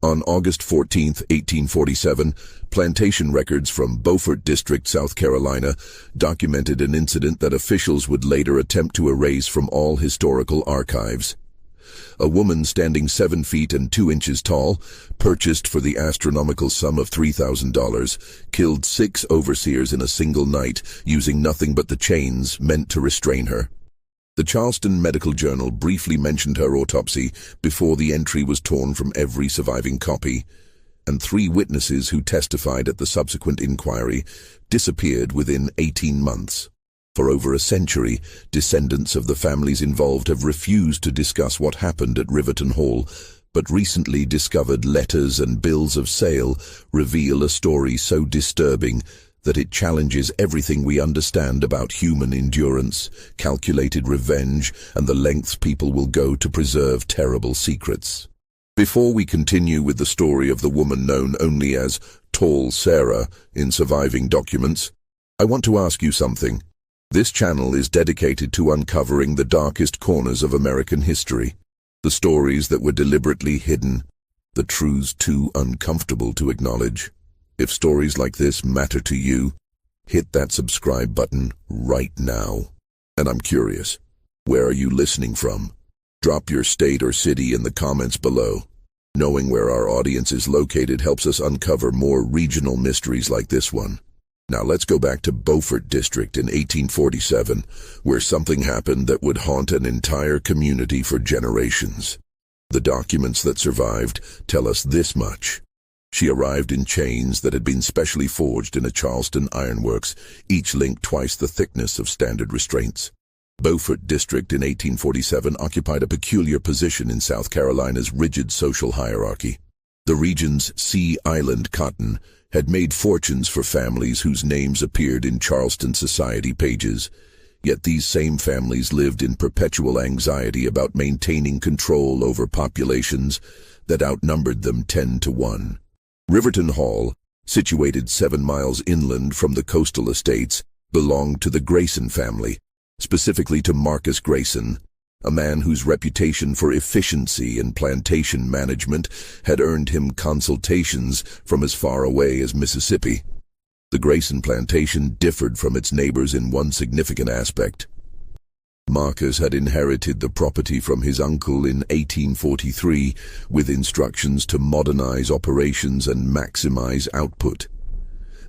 On August 14, 1847, plantation records from Beaufort District, South Carolina, documented an incident that officials would later attempt to erase from all historical archives. A woman standing 7 feet and 2 inches tall, purchased for the astronomical sum of $3,000, killed 6 overseers in a single night, using nothing but the chains meant to restrain her. The Charleston Medical Journal briefly mentioned her autopsy before the entry was torn from every surviving copy, and 3 witnesses who testified at the subsequent inquiry disappeared within 18 months. For over a century, descendants of the families involved have refused to discuss what happened at Riverton Hall, but recently discovered letters and bills of sale reveal a story so disturbing that it challenges everything we understand about human endurance, calculated revenge, and the lengths people will go to preserve terrible secrets. Before we continue with the story of the woman known only as Tall Sarah in surviving documents, I want to ask you something. This channel is dedicated to uncovering the darkest corners of American history, the stories that were deliberately hidden, the truths too uncomfortable to acknowledge. If stories like this matter to you, hit that subscribe button right now. And I'm curious, where are you listening from? Drop your state or city in the comments below. Knowing where our audience is located helps us uncover more regional mysteries like this one. Now let's go back to Beaufort District in 1847, where something happened that would haunt an entire community for generations. The documents that survived tell us this much. She arrived in chains that had been specially forged in a Charleston ironworks, each linked twice the thickness of standard restraints. Beaufort District in 1847 occupied a peculiar position in South Carolina's rigid social hierarchy. The region's Sea Island cotton had made fortunes for families whose names appeared in Charleston society pages, yet these same families lived in perpetual anxiety about maintaining control over populations that outnumbered them 10 to 1. Riverton Hall, situated 7 miles inland from the coastal estates, belonged to the Grayson family, specifically to Marcus Grayson, a man whose reputation for efficiency and plantation management had earned him consultations from as far away as Mississippi. The Grayson plantation differed from its neighbors in one significant aspect. Marcus had inherited the property from his uncle in 1843 with instructions to modernize operations and maximize output.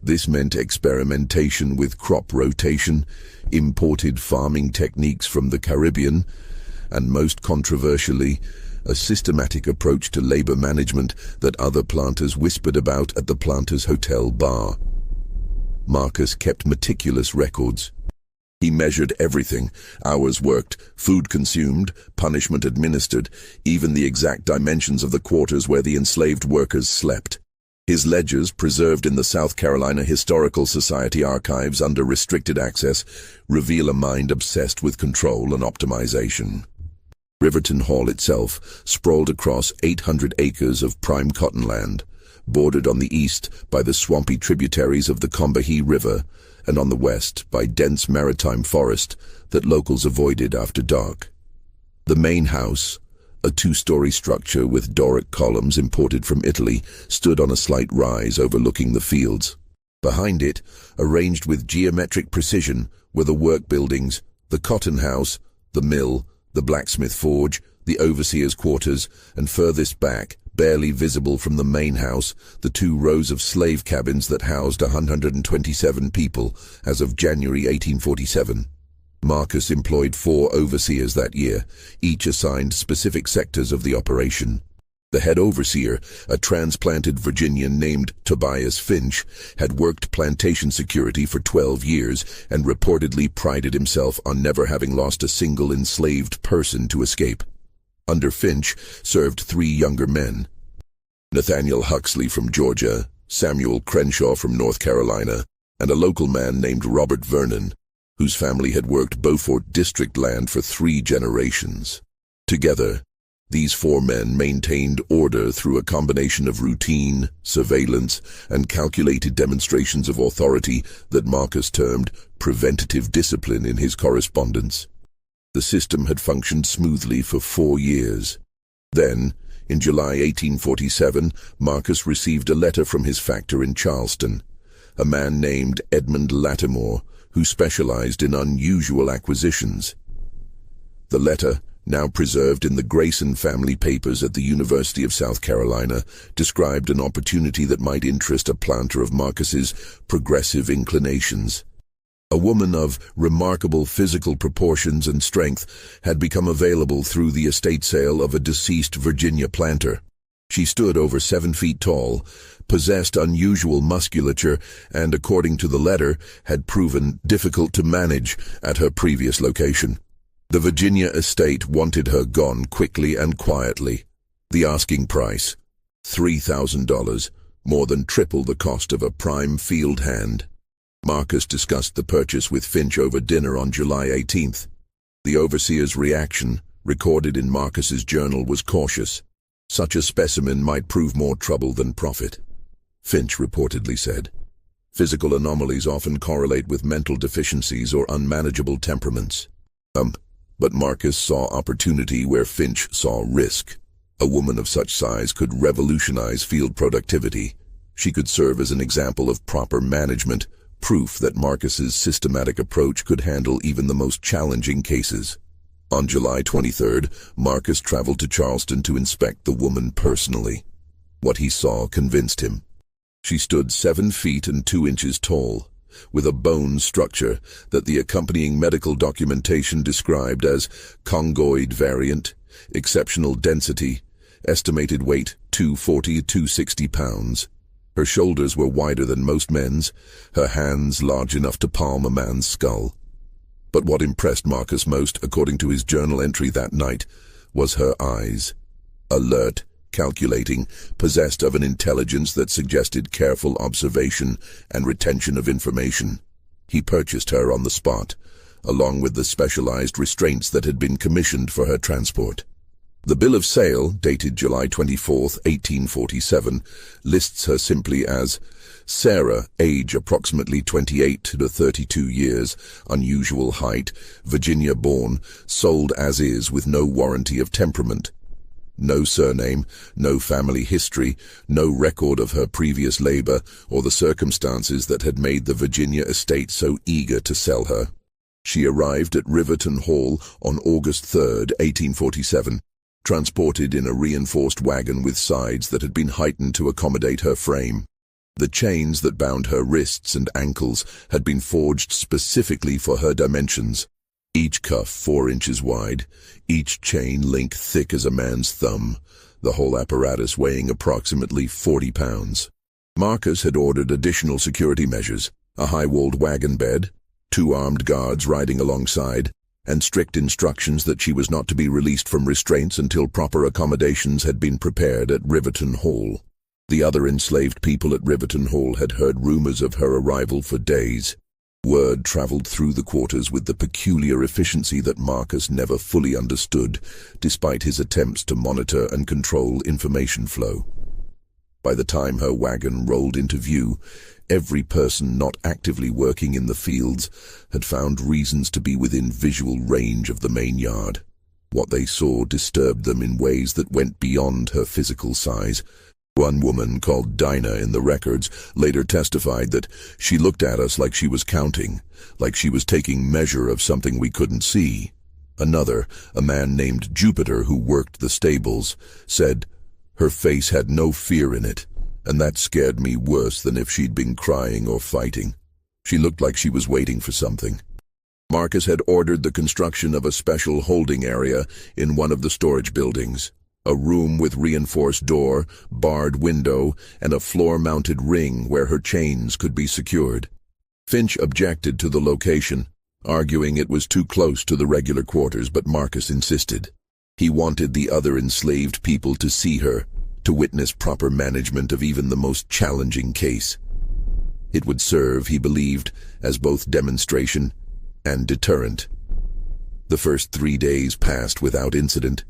This meant experimentation with crop rotation, imported farming techniques from the Caribbean, and most controversially, a systematic approach to labor management that other planters whispered about at the Planters Hotel bar. Marcus kept meticulous records. He measured everything: hours worked, food consumed, punishment administered, even the exact dimensions of the quarters where the enslaved workers slept. His ledgers, preserved in the South Carolina Historical Society archives under restricted access, reveal a mind obsessed with control and optimization. Riverton Hall itself sprawled across 800 acres of prime cotton land, bordered on the east by the swampy tributaries of the Combahee River, and on the west by dense maritime forest that locals avoided after dark. The main house, a 2-story structure with Doric columns imported from Italy, stood on a slight rise overlooking the fields. Behind it, arranged with geometric precision, were the work buildings, the cotton house, the mill, the blacksmith forge, the overseer's quarters, and furthest back, barely visible from the main house, the 2 rows of slave cabins that housed 127 people as of January 1847. Marcus employed 4 overseers that year, each assigned specific sectors of the operation. The head overseer, a transplanted Virginian named Tobias Finch, had worked plantation security for 12 years and reportedly prided himself on never having lost a single enslaved person to escape. Under Finch served 3 younger men: Nathaniel Huxley from Georgia, Samuel Crenshaw from North Carolina, and a local man named Robert Vernon, whose family had worked Beaufort District land for 3 generations. Together, these 4 men maintained order through a combination of routine, surveillance, and calculated demonstrations of authority that Marcus termed preventative discipline in his correspondence. The system had functioned smoothly for 4 years. Then, In July 1847, Marcus received a letter from his factor in Charleston, a man named Edmund Lattimore, who specialized in unusual acquisitions. The letter, now preserved in the Grayson family papers at the University of South Carolina, described an opportunity that might interest a planter of Marcus's progressive inclinations. A woman of remarkable physical proportions and strength had become available through the estate sale of a deceased Virginia planter. She stood over 7 feet tall, possessed unusual musculature, and, according to the letter, had proven difficult to manage at her previous location. The Virginia estate wanted her gone quickly and quietly. The asking price, $3,000, more than triple the cost of a prime field hand. Marcus discussed the purchase with Finch over dinner on July 18th. The overseer's reaction, recorded in Marcus's journal, was cautious. Such a specimen might prove more trouble than profit, Finch reportedly said. Physical anomalies often correlate with mental deficiencies or unmanageable temperaments. But Marcus saw opportunity where Finch saw risk. A woman of such size could revolutionize field productivity. She could serve as an example of proper management, proof that Marcus's systematic approach could handle even the most challenging cases. On July 23rd, Marcus traveled to Charleston to inspect the woman personally. What he saw convinced him. She stood 7 feet and 2 inches tall, with a bone structure that the accompanying medical documentation described as congoid variant, exceptional density, estimated weight 240 to 260 pounds. Her shoulders were wider than most men's, her hands large enough to palm a man's skull. But what impressed Marcus most, according to his journal entry that night, was her eyes. Alert, calculating, possessed of an intelligence that suggested careful observation and retention of information. He purchased her on the spot, along with the specialized restraints that had been commissioned for her transport. The bill of sale, dated July 24, 1847, lists her simply as Sarah, age approximately 28 to 32 years, unusual height, Virginia-born, sold as is with no warranty of temperament. No surname, no family history, no record of her previous labor or the circumstances that had made the Virginia estate so eager to sell her. She arrived at Riverton Hall on August 3, 1847. Transported in a reinforced wagon with sides that had been heightened to accommodate her frame. The chains that bound her wrists and ankles had been forged specifically for her dimensions. Each cuff 4 inches wide, each chain link thick as a man's thumb, the whole apparatus weighing approximately 40 pounds. Marcus had ordered additional security measures, a high-walled wagon bed, 2 armed guards riding alongside, and strict instructions that she was not to be released from restraints until proper accommodations had been prepared at Riverton Hall. The other enslaved people at Riverton Hall had heard rumors of her arrival for days. Word traveled through the quarters with the peculiar efficiency that Marcus never fully understood, despite his attempts to monitor and control information flow. By the time her wagon rolled into view, every person not actively working in the fields had found reasons to be within visual range of the main yard. What they saw disturbed them in ways that went beyond her physical size. One woman, called Dinah in the records, later testified that she looked at us like she was counting, like she was taking measure of something we couldn't see. Another, a man named Jupiter who worked the stables, said, "Her face had no fear in it, and that scared me worse than if she'd been crying or fighting. She looked like she was waiting for something." Marcus had ordered the construction of a special holding area in one of the storage buildings, a room with reinforced door, barred window, and a floor-mounted ring where her chains could be secured. Finch objected to the location, arguing it was too close to the regular quarters, but Marcus insisted. He wanted the other enslaved people to see her, to witness proper management of even the most challenging case. It would serve, he believed, as both demonstration and deterrent. The first 3 days passed without incident.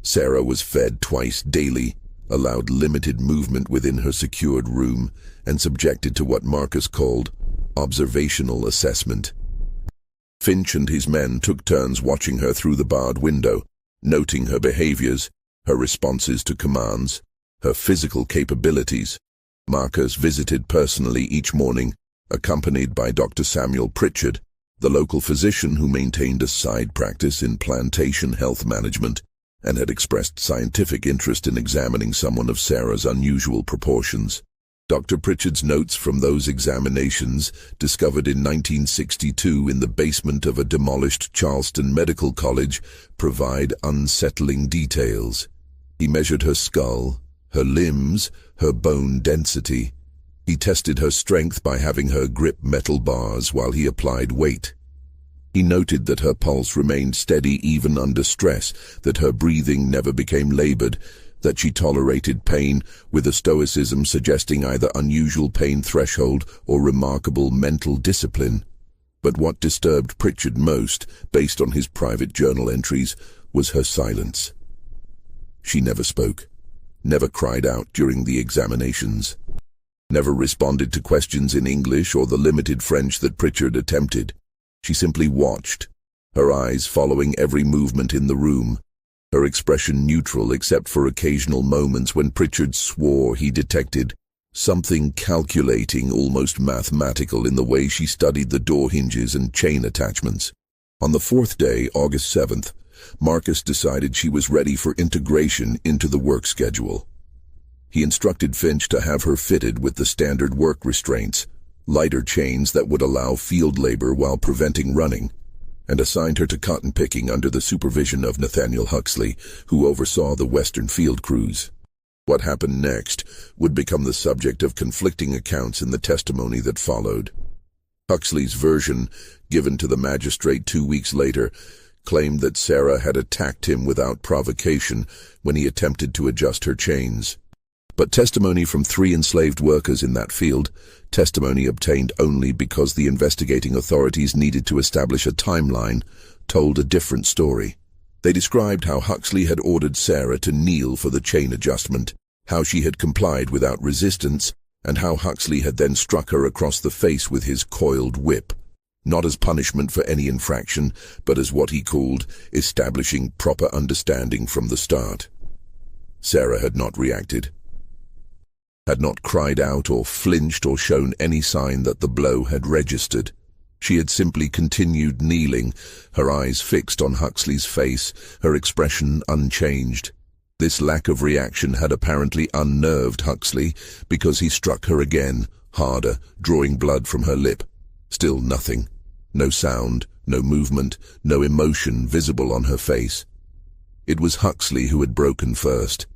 Sarah was fed twice daily, allowed limited movement within her secured room, and subjected to what Marcus called observational assessment. Finch and his men took turns watching her through the barred window, noting her behaviors, her responses to commands, her physical capabilities. Marcus visited personally each morning, accompanied by Dr. Samuel Pritchard, the local physician who maintained a side practice in plantation health management and had expressed scientific interest in examining someone of Sarah's unusual proportions. Dr. Pritchard's notes from those examinations, discovered in 1962 in the basement of a demolished Charleston Medical College, provide unsettling details. He measured her skull, her limbs, her bone density. He tested her strength by having her grip metal bars while he applied weight. He noted that her pulse remained steady even under stress, that her breathing never became labored, that she tolerated pain with a stoicism suggesting either unusual pain threshold or remarkable mental discipline. But what disturbed Pritchard most, based on his private journal entries, was her silence. She never spoke, never cried out during the examinations, never responded to questions in English or the limited French that Pritchard attempted. She simply watched, her eyes following every movement in the room, her expression neutral except for occasional moments when Pritchard swore he detected something calculating, almost mathematical, in the way she studied the door hinges and chain attachments. On the fourth day, August 7th, Marcus decided she was ready for integration into the work schedule. He instructed Finch to have her fitted with the standard work restraints, lighter chains that would allow field labor while preventing running, and assigned her to cotton picking under the supervision of Nathaniel Huxley, who oversaw the Western field crews. What happened next would become the subject of conflicting accounts in the testimony that followed. Huxley's version, given to the magistrate 2 weeks later, claimed that Sarah had attacked him without provocation when he attempted to adjust her chains. But testimony from 3 enslaved workers in that field, testimony obtained only because the investigating authorities needed to establish a timeline, told a different story. They described how Huxley had ordered Sarah to kneel for the chain adjustment, how she had complied without resistance, and how Huxley had then struck her across the face with his coiled whip, not as punishment for any infraction, but as what he called establishing proper understanding from the start. Sarah had not reacted, had not cried out or flinched or shown any sign that the blow had registered. She had simply continued kneeling, her eyes fixed on Huxley's face, her expression unchanged. This lack of reaction had apparently unnerved Huxley, because he struck her again, harder, drawing blood from her lip. Still nothing. No sound, no movement, no emotion visible on her face. It was Huxley who had broken first.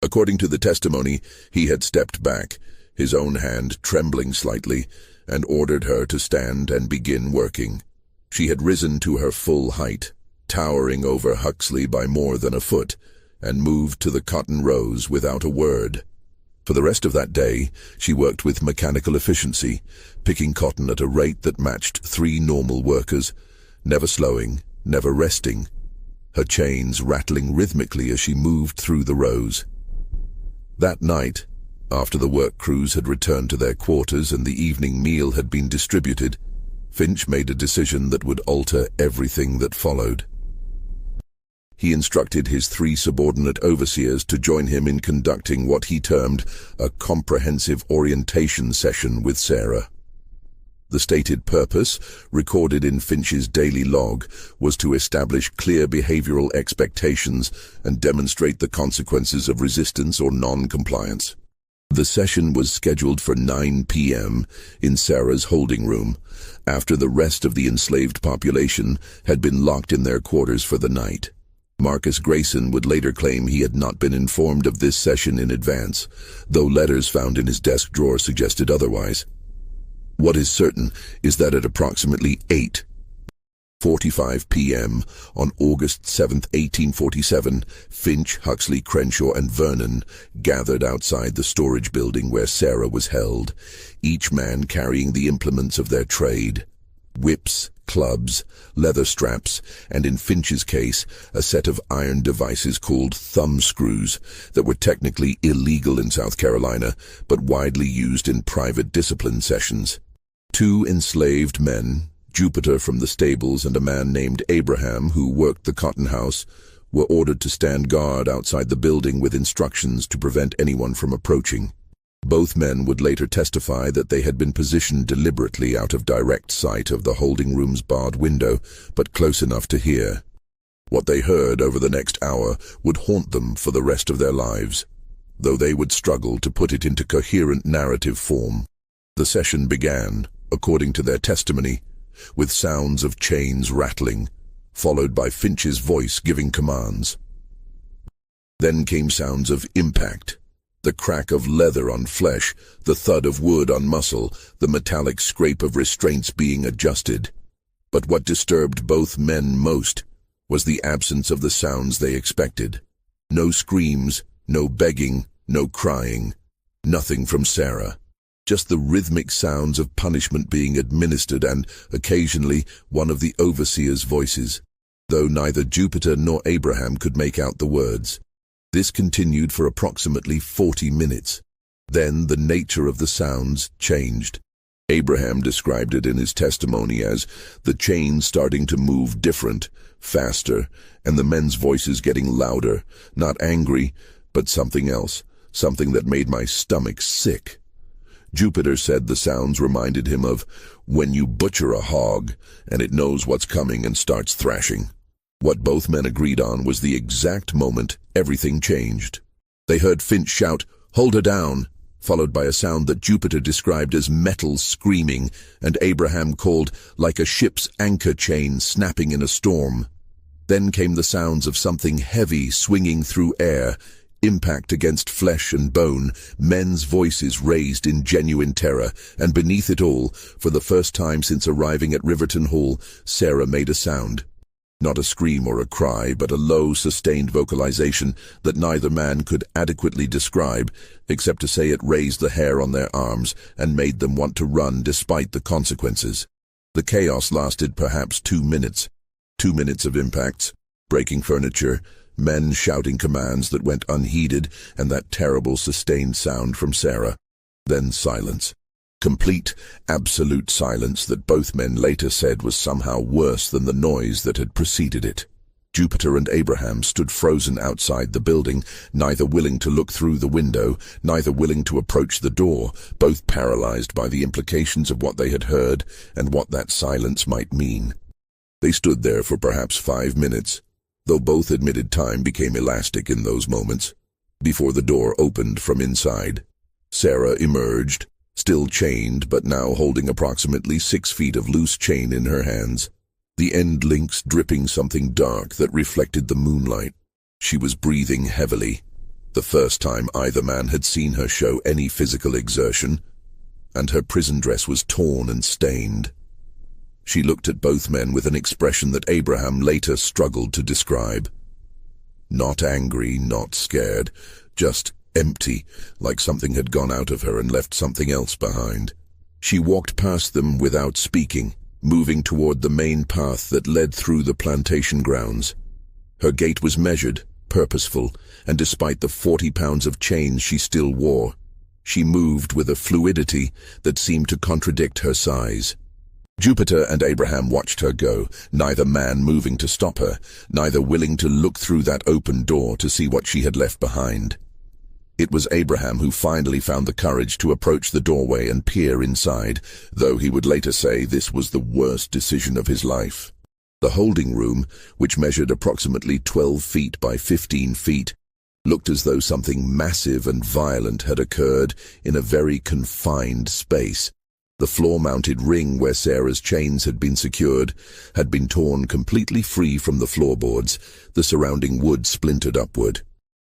According to the testimony, he had stepped back, his own hand trembling slightly, and ordered her to stand and begin working. She had risen to her full height, towering over Huxley by more than a foot, and moved to the cotton rows without a word. For the rest of that day, she worked with mechanical efficiency, picking cotton at a rate that matched 3 normal workers, never slowing, never resting, her chains rattling rhythmically as she moved through the rows. That night, after the work crews had returned to their quarters and the evening meal had been distributed, Finch made a decision that would alter everything that followed. He instructed his 3 subordinate overseers to join him in conducting what he termed a comprehensive orientation session with Sarah. The stated purpose, recorded in Finch's daily log, was to establish clear behavioral expectations and demonstrate the consequences of resistance or non-compliance. The session was scheduled for 9 p.m. in Sarah's holding room, after the rest of the enslaved population had been locked in their quarters for the night. Marcus Grayson would later claim he had not been informed of this session in advance, though letters found in his desk drawer suggested otherwise. What is certain is that at approximately 8:45 p.m. on August 7, 1847, Finch, Huxley, Crenshaw, and Vernon gathered outside the storage building where Sarah was held, each man carrying the implements of their trade: whips, clubs, leather straps, and in Finch's case, a set of iron devices called thumb screws that were technically illegal in South Carolina, but widely used in private discipline sessions. 2 enslaved men, Jupiter from the stables and a man named Abraham who worked the cotton house, were ordered to stand guard outside the building with instructions to prevent anyone from approaching. Both men would later testify that they had been positioned deliberately out of direct sight of the holding room's barred window, but close enough to hear. What they heard over the next hour would haunt them for the rest of their lives, though they would struggle to put it into coherent narrative form. The session began, according to their testimony, with sounds of chains rattling, followed by Finch's voice giving commands. Then came sounds of impact, the crack of leather on flesh, the thud of wood on muscle, the metallic scrape of restraints being adjusted. But what disturbed both men most was the absence of the sounds they expected. No screams, no begging, no crying, nothing from Sarah. Just the rhythmic sounds of punishment being administered and, occasionally, one of the overseer's voices, though neither Jupiter nor Abraham could make out the words. This continued for approximately 40 minutes. Then the nature of the sounds changed. Abraham described it in his testimony as the chains starting to move different, faster, and the men's voices getting louder, not angry, but something else, something that made my stomach sick. Jupiter said the sounds reminded him of when you butcher a hog and it knows what's coming and starts thrashing. What both men agreed on was the exact moment everything changed. They heard Finch shout, "Hold her down," followed by a sound that Jupiter described as metal screaming, and Abraham called like a ship's anchor chain snapping in a storm. Then came the sounds of something heavy swinging through air, impact against flesh and bone, men's voices raised in genuine terror, and beneath it all, for the first time since arriving at Riverton Hall, Sarah made a sound. Not a scream or a cry, but a low, sustained vocalization that neither man could adequately describe, except to say it raised the hair on their arms and made them want to run despite the consequences. The chaos lasted perhaps 2 minutes. 2 minutes of impacts, breaking furniture, men shouting commands that went unheeded, and that terrible sustained sound from Sarah. Then silence. Complete, absolute silence that both men later said was somehow worse than the noise that had preceded it. Jupiter and Abraham stood frozen outside the building, neither willing to look through the window, neither willing to approach the door, both paralyzed by the implications of what they had heard and what that silence might mean. They stood there for perhaps 5 minutes, though both admitted time became elastic in those moments, before the door opened from inside. Sarah emerged, still chained but now holding approximately 6 feet of loose chain in her hands, the end links dripping something dark that reflected the moonlight. She was breathing heavily, the first time either man had seen her show any physical exertion, and her prison dress was torn and stained. She looked at both men with an expression that Abraham later struggled to describe. Not angry, not scared, just empty, like something had gone out of her and left something else behind. She walked past them without speaking, moving toward the main path that led through the plantation grounds. Her gait was measured, purposeful, and despite the 40 pounds of chains she still wore, she moved with a fluidity that seemed to contradict her size. Jupiter and Abraham watched her go, neither man moving to stop her, neither willing to look through that open door to see what she had left behind. It was Abraham who finally found the courage to approach the doorway and peer inside, though he would later say this was the worst decision of his life. The holding room, which measured approximately 12 feet by 15 feet, looked as though something massive and violent had occurred in a very confined space. The floor-mounted ring where Sarah's chains had been secured had been torn completely free from the floorboards, the surrounding wood splintered upward.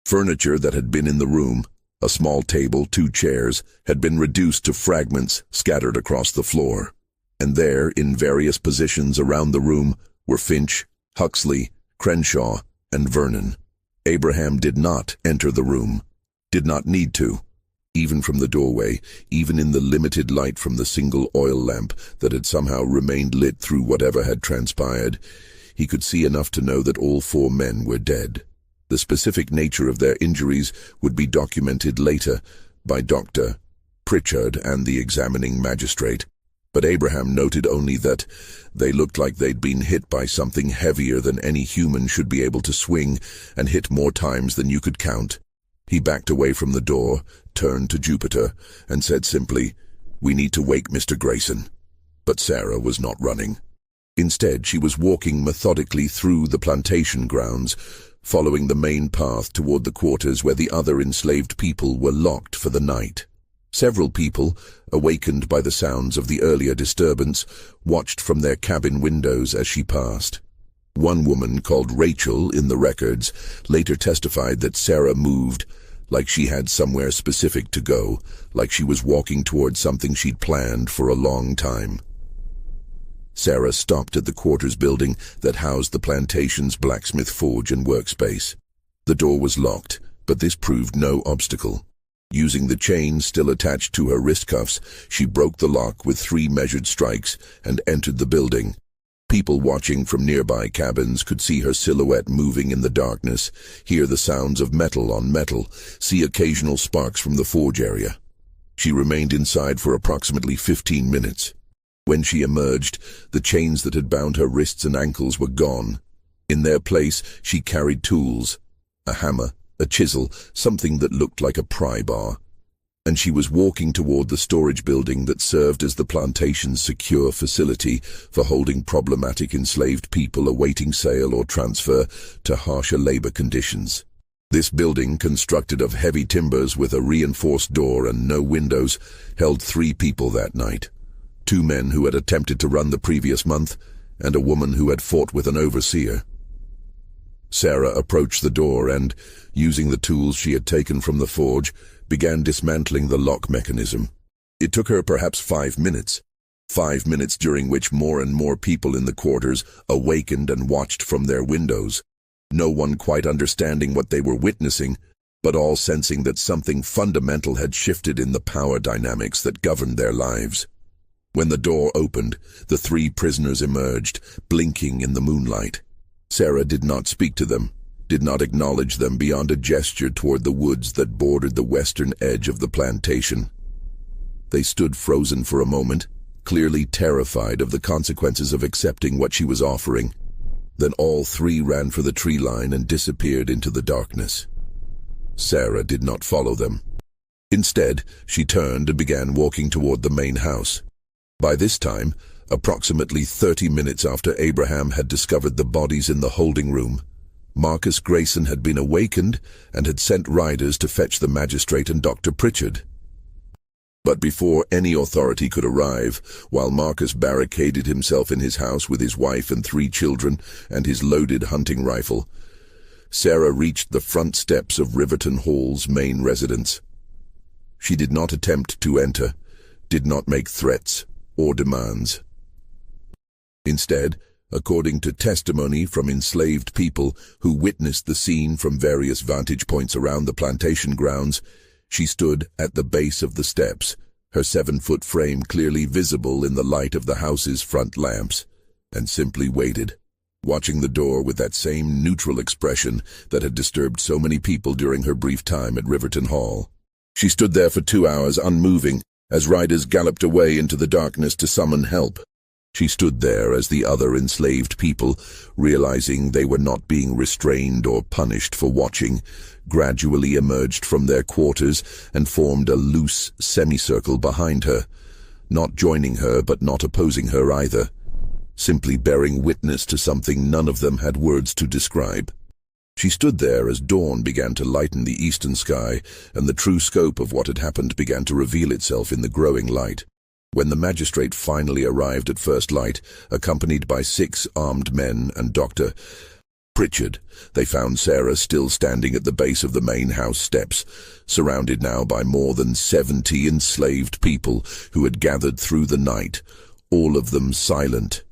Furniture that had been in the room, a small table, 2 chairs, had been reduced to fragments scattered across the floor. And there, in various positions around the room, were Finch, Huxley, Crenshaw, and Vernon. Abraham did not enter the room, did not need to. Even from the doorway, even in the limited light from the single oil lamp that had somehow remained lit through whatever had transpired, he could see enough to know that all 4 men were dead. The specific nature of their injuries would be documented later by Dr. Pritchard and the examining magistrate, But Abraham noted only that they looked like they'd been hit by something heavier than any human should be able to swing, and hit more times than you could count. He backed away from the door, turned to Jupiter, and said simply, "We need to wake Mr. Grayson." But Sarah was not running. Instead, she was walking methodically through the plantation grounds, following the main path toward the quarters where the other enslaved people were locked for the night. Several people, awakened by the sounds of the earlier disturbance, watched from their cabin windows as she passed. One woman, called Rachel in the records, later testified that Sarah moved like she had somewhere specific to go, like she was walking toward something she'd planned for a long time. Sarah stopped at the quarters building that housed the plantation's blacksmith forge and workspace. The door was locked, but this proved no obstacle. Using the chain still attached to her wrist cuffs, she broke the lock with 3 measured strikes and entered the building. People watching from nearby cabins could see her silhouette moving in the darkness, hear the sounds of metal on metal, see occasional sparks from the forge area. She remained inside for approximately 15 minutes. When she emerged, the chains that had bound her wrists and ankles were gone. In their place, she carried tools, a hammer, a chisel, something that looked like a pry bar. And she was walking toward the storage building that served as the plantation's secure facility for holding problematic enslaved people awaiting sale or transfer to harsher labor conditions. This building, constructed of heavy timbers with a reinforced door and no windows, held 3 people that night. 2 men who had attempted to run the previous month, and a woman who had fought with an overseer. Sarah approached the door and, using the tools she had taken from the forge, began dismantling the lock mechanism. It took her perhaps 5 minutes. 5 minutes during which more and more people in the quarters awakened and watched from their windows, no one quite understanding what they were witnessing, but all sensing that something fundamental had shifted in the power dynamics that governed their lives. When the door opened, the 3 prisoners emerged, blinking in the moonlight. Sarah did not speak to them, did not acknowledge them beyond a gesture toward the woods that bordered the western edge of the plantation. They stood frozen for a moment, clearly terrified of the consequences of accepting what she was offering. Then all 3 ran for the tree line and disappeared into the darkness. Sarah did not follow them. Instead, she turned and began walking toward the main house. By this time, approximately 30 minutes after Abraham had discovered the bodies in the holding room, Marcus Grayson had been awakened and had sent riders to fetch the magistrate and Dr. Pritchard. But before any authority could arrive, while Marcus barricaded himself in his house with his wife and 3 children and his loaded hunting rifle, Sarah reached the front steps of Riverton Hall's main residence. She did not attempt to enter, did not make threats or demands. Instead, according to testimony from enslaved people who witnessed the scene from various vantage points around the plantation grounds, she stood at the base of the steps, her 7-foot frame clearly visible in the light of the house's front lamps, and simply waited, watching the door with that same neutral expression that had disturbed so many people during her brief time at Riverton Hall. She stood there for 2 hours unmoving, as riders galloped away into the darkness to summon help. She stood there as the other enslaved people, realizing they were not being restrained or punished for watching, gradually emerged from their quarters and formed a loose semicircle behind her, not joining her but not opposing her either, simply bearing witness to something none of them had words to describe. She stood there as dawn began to lighten the eastern sky, and the true scope of what had happened began to reveal itself in the growing light. When the magistrate finally arrived at first light, accompanied by 6 armed men and Dr. Pritchard, they found Sarah still standing at the base of the main house steps, surrounded now by more than 70 enslaved people who had gathered through the night, all of them silent,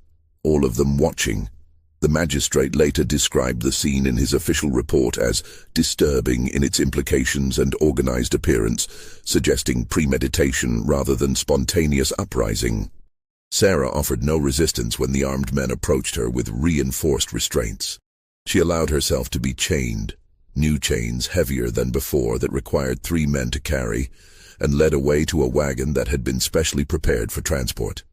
all of them watching. The magistrate later described the scene in his official report as disturbing in its implications and organized appearance, suggesting premeditation rather than spontaneous uprising. Sarah offered no resistance when the armed men approached her with reinforced restraints. She allowed herself to be chained, new chains heavier than before that required 3 men to carry, and led away to a wagon that had been specially prepared for transport.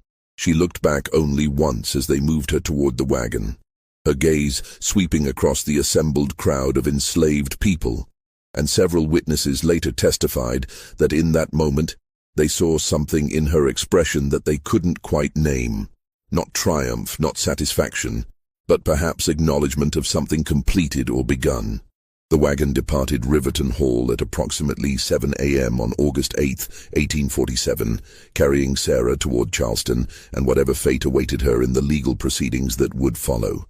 She looked back only once as they moved her toward the wagon, her gaze sweeping across the assembled crowd of enslaved people, and several witnesses later testified that in that moment they saw something in her expression that they couldn't quite name. Not triumph, not satisfaction, but perhaps acknowledgement of something completed or begun. The wagon departed Riverton Hall at approximately 7 a.m. on August 8, 1847, carrying Sarah toward Charleston and whatever fate awaited her in the legal proceedings that would follow.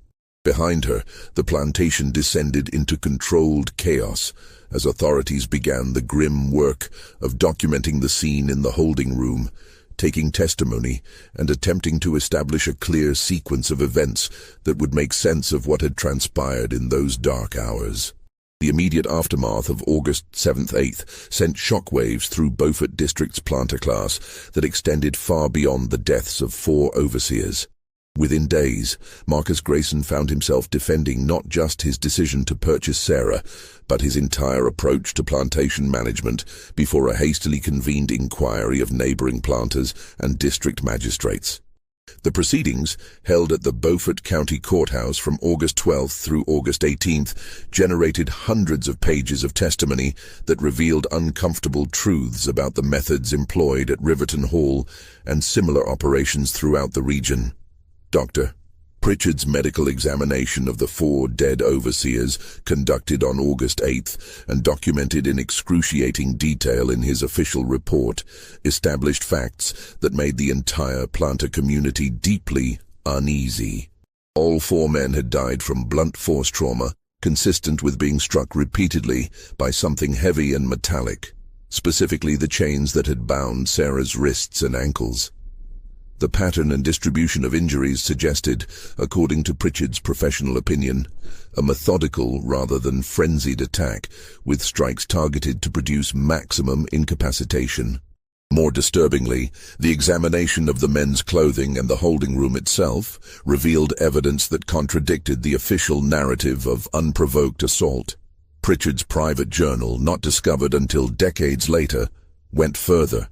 Behind her, the plantation descended into controlled chaos as authorities began the grim work of documenting the scene in the holding room, taking testimony, and attempting to establish a clear sequence of events that would make sense of what had transpired in those dark hours. The immediate aftermath of August 7th-8th sent shockwaves through Beaufort District's planter class that extended far beyond the deaths of 4 overseers. Within days, Marcus Grayson found himself defending not just his decision to purchase Sarah, but his entire approach to plantation management before a hastily convened inquiry of neighboring planters and district magistrates. The proceedings, held at the Beaufort County Courthouse from August 12th through August 18th, generated hundreds of pages of testimony that revealed uncomfortable truths about the methods employed at Riverton Hall and similar operations throughout the region. Dr. Pritchard's medical examination of the 4 dead overseers, conducted on August 8th and documented in excruciating detail in his official report, established facts that made the entire planter community deeply uneasy. All 4 men had died from blunt force trauma, consistent with being struck repeatedly by something heavy and metallic, specifically the chains that had bound Sarah's wrists and ankles. The pattern and distribution of injuries suggested, according to Pritchard's professional opinion, a methodical rather than frenzied attack, with strikes targeted to produce maximum incapacitation. More disturbingly, the examination of the men's clothing and the holding room itself revealed evidence that contradicted the official narrative of unprovoked assault. Pritchard's private journal, not discovered until decades later, went further.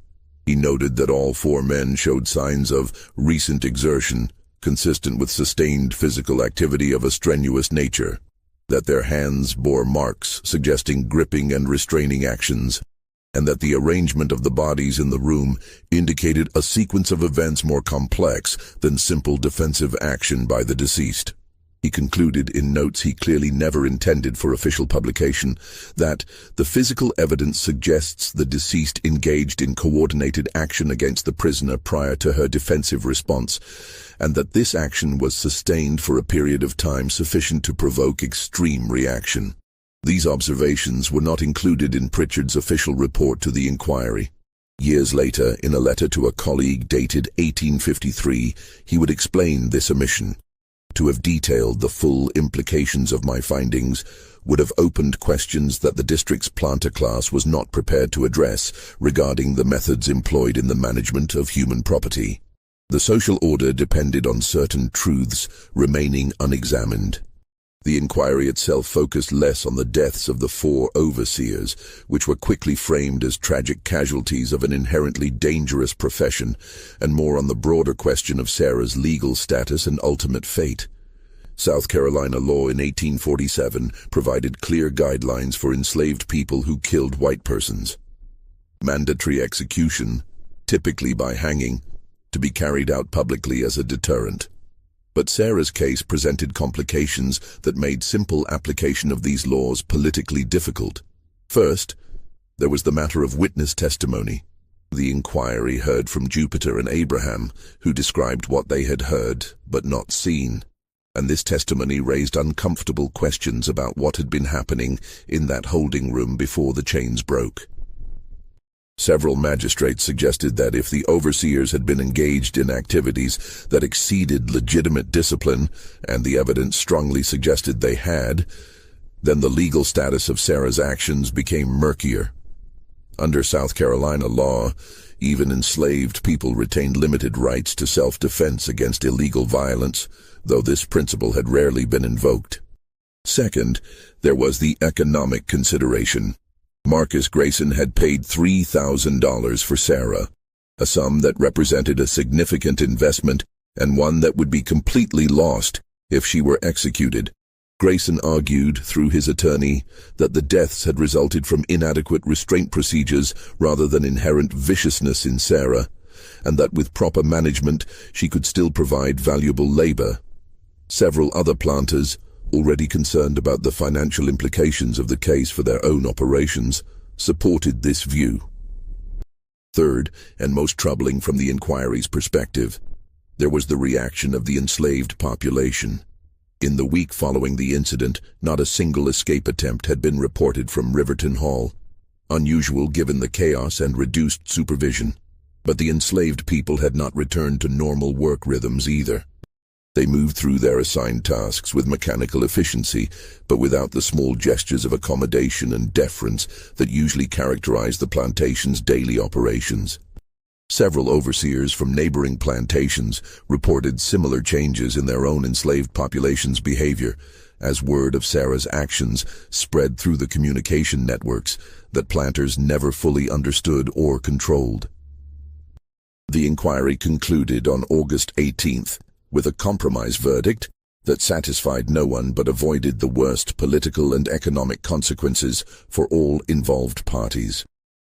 He noted that all 4 men showed signs of recent exertion, consistent with sustained physical activity of a strenuous nature, that their hands bore marks suggesting gripping and restraining actions, and that the arrangement of the bodies in the room indicated a sequence of events more complex than simple defensive action by the deceased. He concluded in notes he clearly never intended for official publication that the physical evidence suggests the deceased engaged in coordinated action against the prisoner prior to her defensive response, and that this action was sustained for a period of time sufficient to provoke extreme reaction. These observations were not included in Pritchard's official report to the inquiry. Years later, in a letter to a colleague dated 1853, he would explain this omission. To have detailed the full implications of my findings would have opened questions that the district's planter class was not prepared to address regarding the methods employed in the management of human property. The social order depended on certain truths remaining unexamined. The inquiry itself focused less on the deaths of the 4 overseers, which were quickly framed as tragic casualties of an inherently dangerous profession, and more on the broader question of Sarah's legal status and ultimate fate. South Carolina law in 1847 provided clear guidelines for enslaved people who killed white persons. Mandatory execution, typically by hanging, to be carried out publicly as a deterrent. But Sarah's case presented complications that made simple application of these laws politically difficult. First, there was the matter of witness testimony. The inquiry heard from Jupiter and Abraham, who described what they had heard but not seen, and this testimony raised uncomfortable questions about what had been happening in that holding room before the chains broke. Several magistrates suggested that if the overseers had been engaged in activities that exceeded legitimate discipline, and the evidence strongly suggested they had, then the legal status of Sarah's actions became murkier. Under South Carolina law, even enslaved people retained limited rights to self-defense against illegal violence, though this principle had rarely been invoked. Second, there was the economic consideration. Marcus Grayson had paid $3,000 for Sarah, a sum that represented a significant investment and one that would be completely lost if she were executed. Grayson argued through his attorney that the deaths had resulted from inadequate restraint procedures rather than inherent viciousness in Sarah, and that with proper management she could still provide valuable labor. Several other planters, already concerned about the financial implications of the case for their own operations, supported this view. Third, and most troubling from the inquiry's perspective, there was the reaction of the enslaved population. In the week following the incident, not a single escape attempt had been reported from Riverton Hall, unusual given the chaos and reduced supervision. But the enslaved people had not returned to normal work rhythms either. They moved through their assigned tasks with mechanical efficiency, but without the small gestures of accommodation and deference that usually characterize the plantation's daily operations. Several overseers from neighboring plantations reported similar changes in their own enslaved population's behavior, as word of Sarah's actions spread through the communication networks that planters never fully understood or controlled. The inquiry concluded on August 18th with a compromise verdict that satisfied no one but avoided the worst political and economic consequences for all involved parties.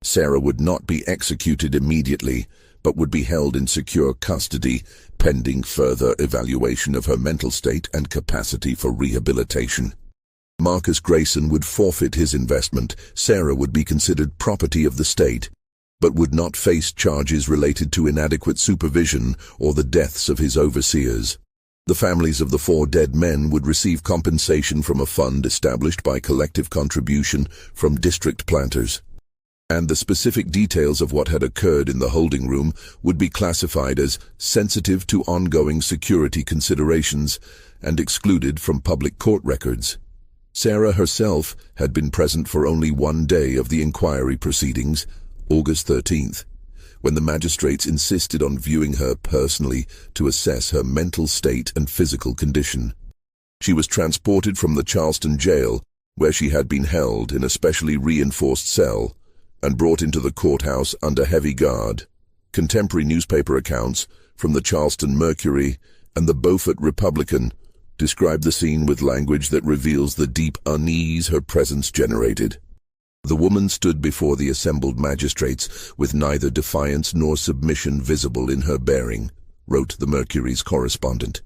Sarah would not be executed immediately, but would be held in secure custody, pending further evaluation of her mental state and capacity for rehabilitation. Marcus Grayson would forfeit his investment. Sarah would be considered property of the state, but would not face charges related to inadequate supervision or the deaths of his overseers. The families of the 4 dead men would receive compensation from a fund established by collective contribution from district planters, and the specific details of what had occurred in the holding room would be classified as sensitive to ongoing security considerations and excluded from public court records. Sarah herself had been present for only one day of the inquiry proceedings, August 13th, when the magistrates insisted on viewing her personally to assess her mental state and physical condition. She was transported from the Charleston jail, where she had been held in a specially reinforced cell, and brought into the courthouse under heavy guard. Contemporary newspaper accounts from the Charleston Mercury and the Beaufort Republican describe the scene with language that reveals the deep unease her presence generated. The woman stood before the assembled magistrates with neither defiance nor submission visible in her bearing, wrote the Mercury's correspondent.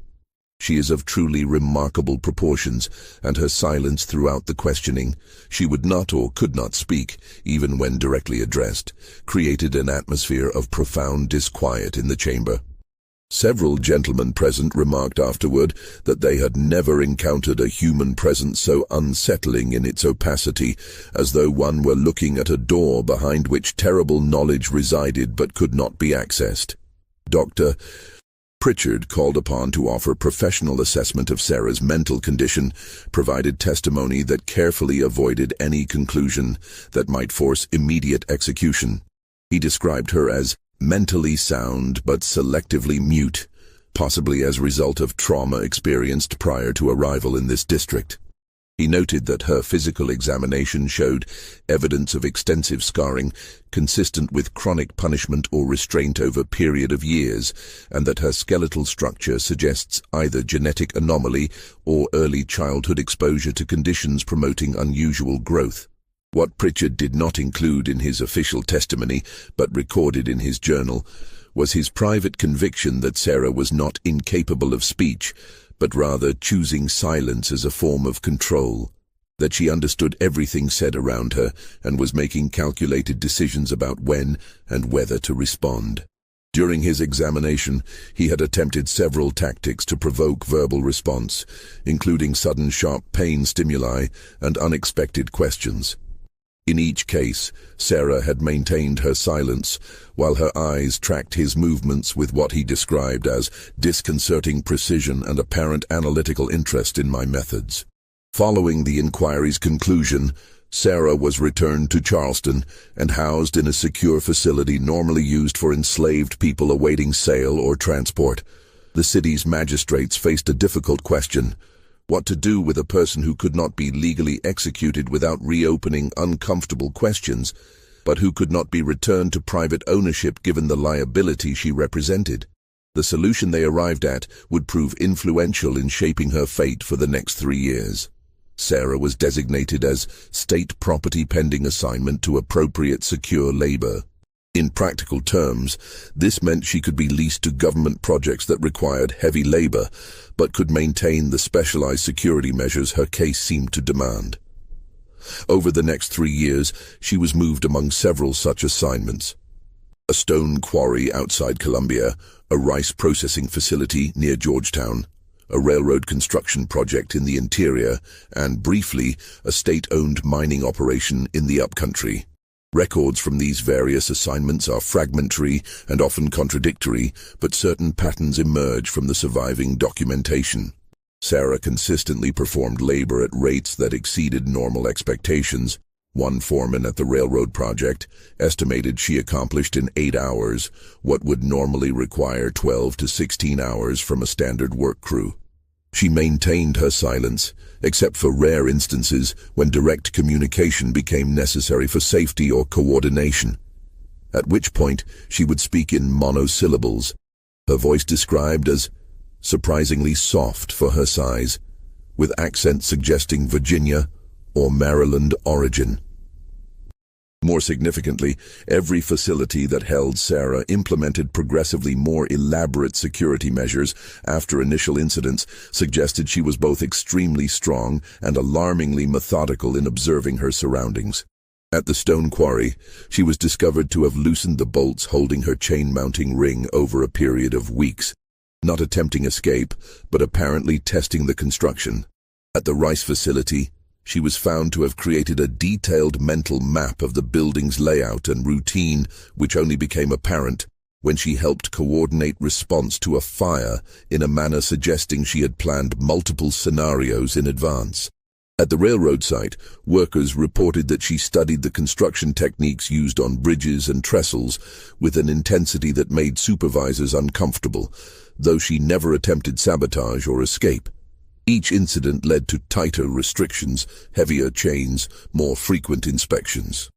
She is of truly remarkable proportions, and her silence throughout the questioning, she would not or could not speak, even when directly addressed, created an atmosphere of profound disquiet in the chamber. Several gentlemen present remarked afterward that they had never encountered a human presence so unsettling in its opacity, as though one were looking at a door behind which terrible knowledge resided but could not be accessed. Dr. Pritchard, called upon to offer professional assessment of Sarah's mental condition, provided testimony that carefully avoided any conclusion that might force immediate execution. He described her as mentally sound but selectively mute, possibly as a result of trauma experienced prior to arrival in this district. He noted that her physical examination showed evidence of extensive scarring consistent with chronic punishment or restraint over a period of years, and that her skeletal structure suggests either genetic anomaly or early childhood exposure to conditions promoting unusual growth. What Pritchard did not include in his official testimony, but recorded in his journal, was his private conviction that Sarah was not incapable of speech, but rather choosing silence as a form of control, that she understood everything said around her and was making calculated decisions about when and whether to respond. During his examination, he had attempted several tactics to provoke verbal response, including sudden sharp pain stimuli and unexpected questions. In each case, Sarah had maintained her silence, while her eyes tracked his movements with what he described as disconcerting precision and apparent analytical interest in my methods. Following the inquiry's conclusion, Sarah was returned to Charleston and housed in a secure facility normally used for enslaved people awaiting sale or transport. The city's magistrates faced a difficult question: what to do with a person who could not be legally executed without reopening uncomfortable questions, but who could not be returned to private ownership given the liability she represented. The solution they arrived at would prove influential in shaping her fate for the next 3 years. Sarah was designated as state property pending assignment to appropriate secure labor. In practical terms, this meant she could be leased to government projects that required heavy labor, but could maintain the specialized security measures her case seemed to demand. Over the next 3 years, she was moved among several such assignments. A stone quarry outside Columbia, a rice processing facility near Georgetown, a railroad construction project in the interior, and briefly, a state-owned mining operation in the upcountry. Records from these various assignments are fragmentary and often contradictory, but certain patterns emerge from the surviving documentation. Sarah consistently performed labor at rates that exceeded normal expectations. One foreman at the railroad project estimated she accomplished in 8 hours what would normally require 12 to 16 hours from a standard work crew. She maintained her silence, except for rare instances when direct communication became necessary for safety or coordination, at which point she would speak in monosyllables, her voice described as surprisingly soft for her size, with accent suggesting Virginia or Maryland origin. More significantly, every facility that held Sarah implemented progressively more elaborate security measures after initial incidents suggested she was both extremely strong and alarmingly methodical in observing her surroundings. At the stone quarry, she was discovered to have loosened the bolts holding her chain-mounting ring over a period of weeks, not attempting escape, but apparently testing the construction. At the rice facility, she was found to have created a detailed mental map of the building's layout and routine, which only became apparent when she helped coordinate response to a fire in a manner suggesting she had planned multiple scenarios in advance. At the railroad site, workers reported that she studied the construction techniques used on bridges and trestles with an intensity that made supervisors uncomfortable, though she never attempted sabotage or escape. Each incident led to tighter restrictions, heavier chains, more frequent inspections.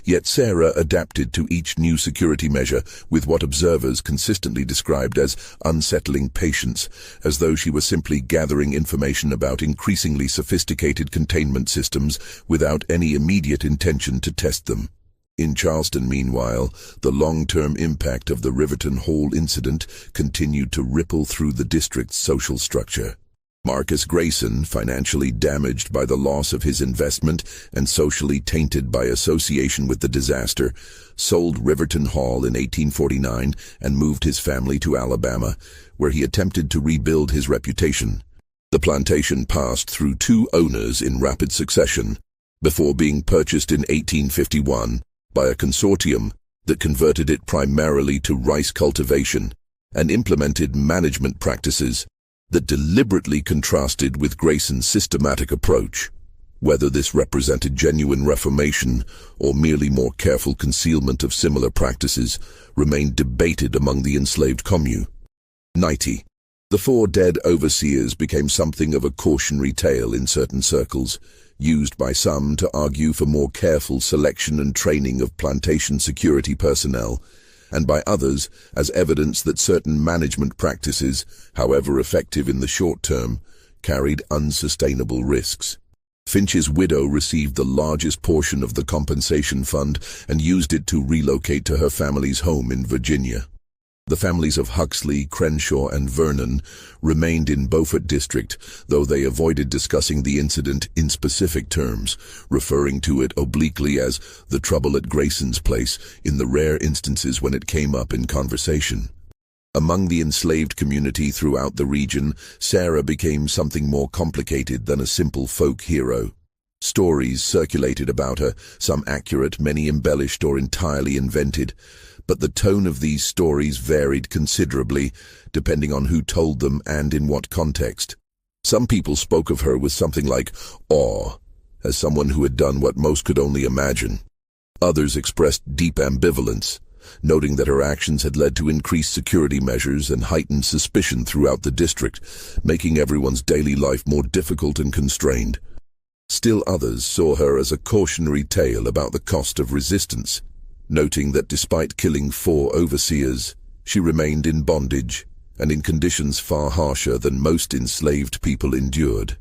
Yet Sarah adapted to each new security measure with what observers consistently described as unsettling patience, as though she was simply gathering information about increasingly sophisticated containment systems without any immediate intention to test them. In Charleston, meanwhile, the long-term impact of the Riverton Hall incident continued to ripple through the district's social structure. Marcus Grayson, financially damaged by the loss of his investment and socially tainted by association with the disaster, sold Riverton Hall in 1849 and moved his family to Alabama, where he attempted to rebuild his reputation. The plantation passed through 2 owners in rapid succession, before being purchased in 1851 by a consortium that converted it primarily to rice cultivation and implemented management practices that deliberately contrasted with Grayson's systematic approach. Whether this represented genuine reformation or merely more careful concealment of similar practices remained debated among the enslaved commune. 90. The 4 dead overseers became something of a cautionary tale in certain circles, used by some to argue for more careful selection and training of plantation security personnel, and by others as evidence that certain management practices, however effective in the short term, carried unsustainable risks. Finch's widow received the largest portion of the compensation fund and used it to relocate to her family's home in Virginia. The families of Huxley, Crenshaw, and Vernon remained in Beaufort District, though they avoided discussing the incident in specific terms, referring to it obliquely as the trouble at Grayson's place in the rare instances when it came up in conversation. Among the enslaved community throughout the region, Sarah became something more complicated than a simple folk hero. Stories circulated about her, some accurate, many embellished or entirely invented, but the tone of these stories varied considerably, depending on who told them and in what context. Some people spoke of her with something like awe, as someone who had done what most could only imagine. Others expressed deep ambivalence, noting that her actions had led to increased security measures and heightened suspicion throughout the district, making everyone's daily life more difficult and constrained. Still others saw her as a cautionary tale about the cost of resistance, noting that despite killing 4 overseers, she remained in bondage and in conditions far harsher than most enslaved people endured.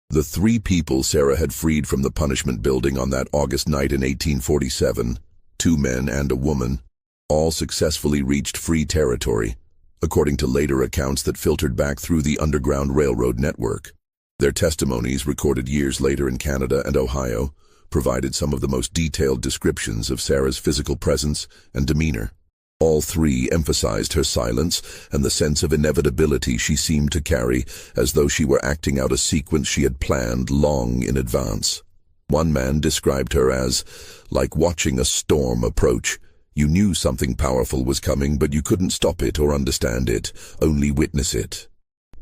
The 3 people Sarah had freed from the punishment building on that August night in 1847, 2 men and a woman, all successfully reached free territory, according to later accounts that filtered back through the Underground Railroad network. Their testimonies, recorded years later in Canada and Ohio, provided some of the most detailed descriptions of Sarah's physical presence and demeanor. All 3 emphasized her silence and the sense of inevitability she seemed to carry, as though she were acting out a sequence she had planned long in advance. One man described her as, like watching a storm approach. You knew something powerful was coming, but you couldn't stop it or understand it, only witness it.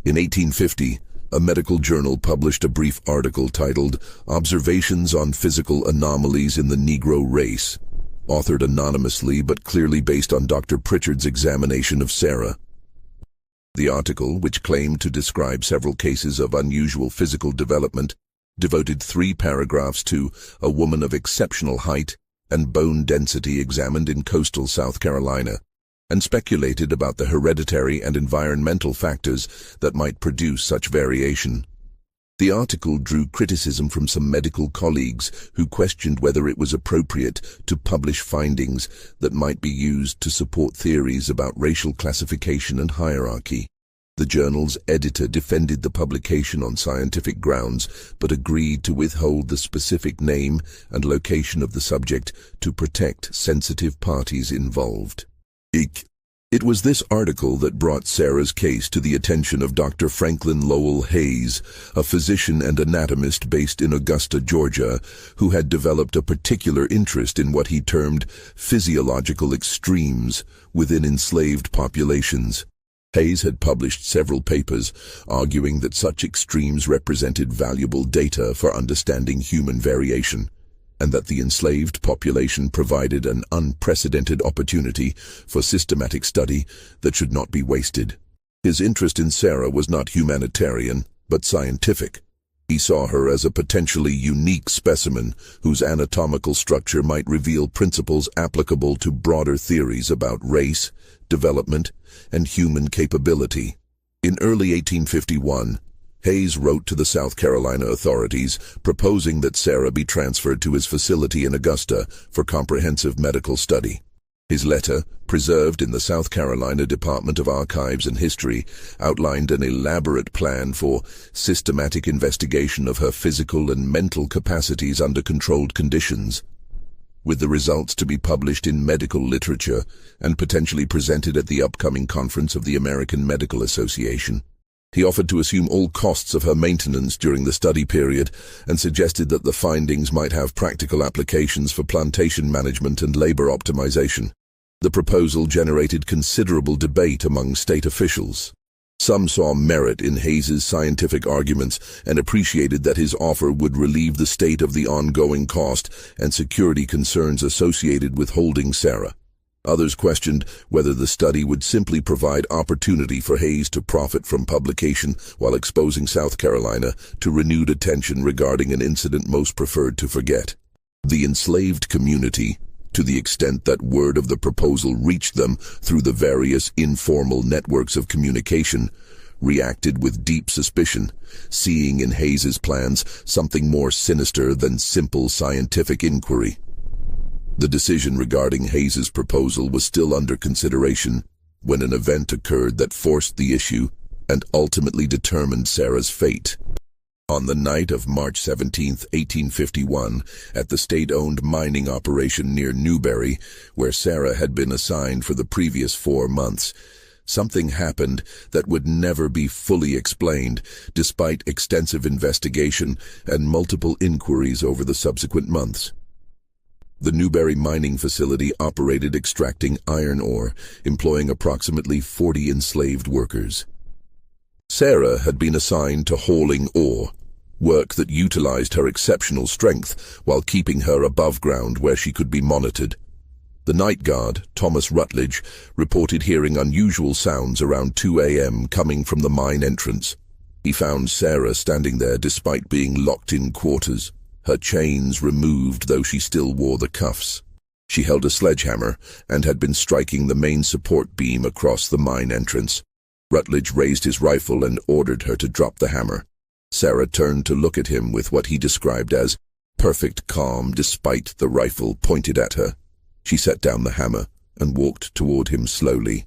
In 1850, a medical journal published a brief article titled Observations on Physical Anomalies in the Negro Race, authored anonymously but clearly based on Dr. Pritchard's examination of Sarah. The article, which claimed to describe several cases of unusual physical development, devoted 3 paragraphs to a woman of exceptional height and bone density examined in coastal South Carolina, and speculated about the hereditary and environmental factors that might produce such variation. The article drew criticism from some medical colleagues who questioned whether it was appropriate to publish findings that might be used to support theories about racial classification and hierarchy. The journal's editor defended the publication on scientific grounds, but agreed to withhold the specific name and location of the subject to protect sensitive parties involved. It was this article that brought Sarah's case to the attention of Dr. Franklin Lowell Hayes, a physician and anatomist based in Augusta, Georgia, who had developed a particular interest in what he termed physiological extremes within enslaved populations. Hayes had published several papers arguing that such extremes represented valuable data for understanding human variation, and that the enslaved population provided an unprecedented opportunity for systematic study that should not be wasted. His interest in Sarah was not humanitarian, but scientific. He saw her as a potentially unique specimen whose anatomical structure might reveal principles applicable to broader theories about race, development, and human capability. In early 1851, Hayes wrote to the South Carolina authorities proposing that Sarah be transferred to his facility in Augusta for comprehensive medical study. His letter, preserved in the South Carolina Department of Archives and History, outlined an elaborate plan for systematic investigation of her physical and mental capacities under controlled conditions, with the results to be published in medical literature and potentially presented at the upcoming conference of the American Medical Association. He offered to assume all costs of her maintenance during the study period and suggested that the findings might have practical applications for plantation management and labor optimization. The proposal generated considerable debate among state officials. Some saw merit in Hayes's scientific arguments and appreciated that his offer would relieve the state of the ongoing cost and security concerns associated with holding Sarah. Others questioned whether the study would simply provide opportunity for Hayes to profit from publication while exposing South Carolina to renewed attention regarding an incident most preferred to forget. The enslaved community, to the extent that word of the proposal reached them through the various informal networks of communication, reacted with deep suspicion, seeing in Hayes's plans something more sinister than simple scientific inquiry. The decision regarding Hayes's proposal was still under consideration when an event occurred that forced the issue and ultimately determined Sarah's fate. On the night of March 17, 1851, at the state-owned mining operation near Newberry, where Sarah had been assigned for the previous 4 months, something happened that would never be fully explained, despite extensive investigation and multiple inquiries over the subsequent months. The Newberry mining facility operated extracting iron ore, employing approximately 40 enslaved workers. Sarah had been assigned to hauling ore, work that utilized her exceptional strength while keeping her above ground where she could be monitored. The night guard, Thomas Rutledge, reported hearing unusual sounds around 2 a.m. coming from the mine entrance. He found Sarah standing there despite being locked in quarters, her chains removed though she still wore the cuffs. She held a sledgehammer and had been striking the main support beam across the mine entrance. Rutledge raised his rifle and ordered her to drop the hammer. Sarah turned to look at him with what he described as perfect calm despite the rifle pointed at her. She set down the hammer and walked toward him slowly.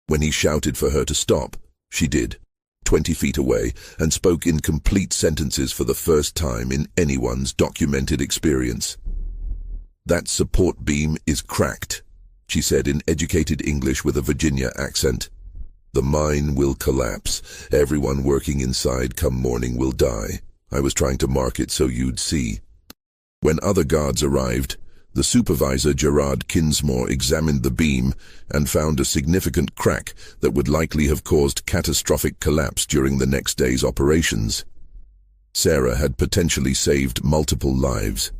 When he shouted for her to stop, she did, 20 feet away, and spoke in complete sentences for the first time in anyone's documented experience. "That support beam is cracked," she said in educated English with a Virginia accent. "The mine will collapse. Everyone working inside come morning will die. I was trying to mark it so you'd see." When other guards arrived, the supervisor, Gerard Kinsmore, examined the beam and found a significant crack that would likely have caused catastrophic collapse during the next day's operations. Sarah had potentially saved multiple lives,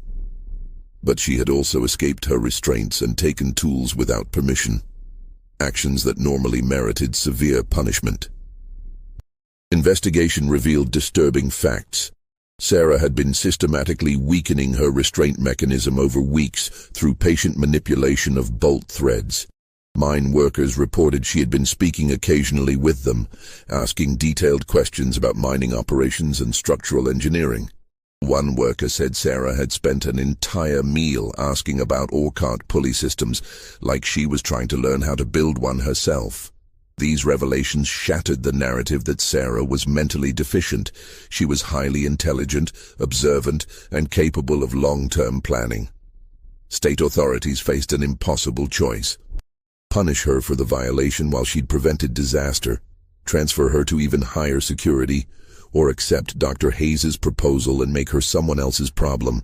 but she had also escaped her restraints and taken tools without permission, actions that normally merited severe punishment. Investigation revealed disturbing facts. Sarah had been systematically weakening her restraint mechanism over weeks through patient manipulation of bolt threads. Mine workers reported she had been speaking occasionally with them, asking detailed questions about mining operations and structural engineering. One worker said Sarah had spent an entire meal asking about ore-cart pulley systems, like she was trying to learn how to build one herself. These revelations shattered the narrative that Sarah was mentally deficient. She was highly intelligent, observant, and capable of long-term planning. State authorities faced an impossible choice: punish her for the violation while she'd prevented disaster, transfer her to even higher security, or accept Dr. Hayes's proposal and make her someone else's problem.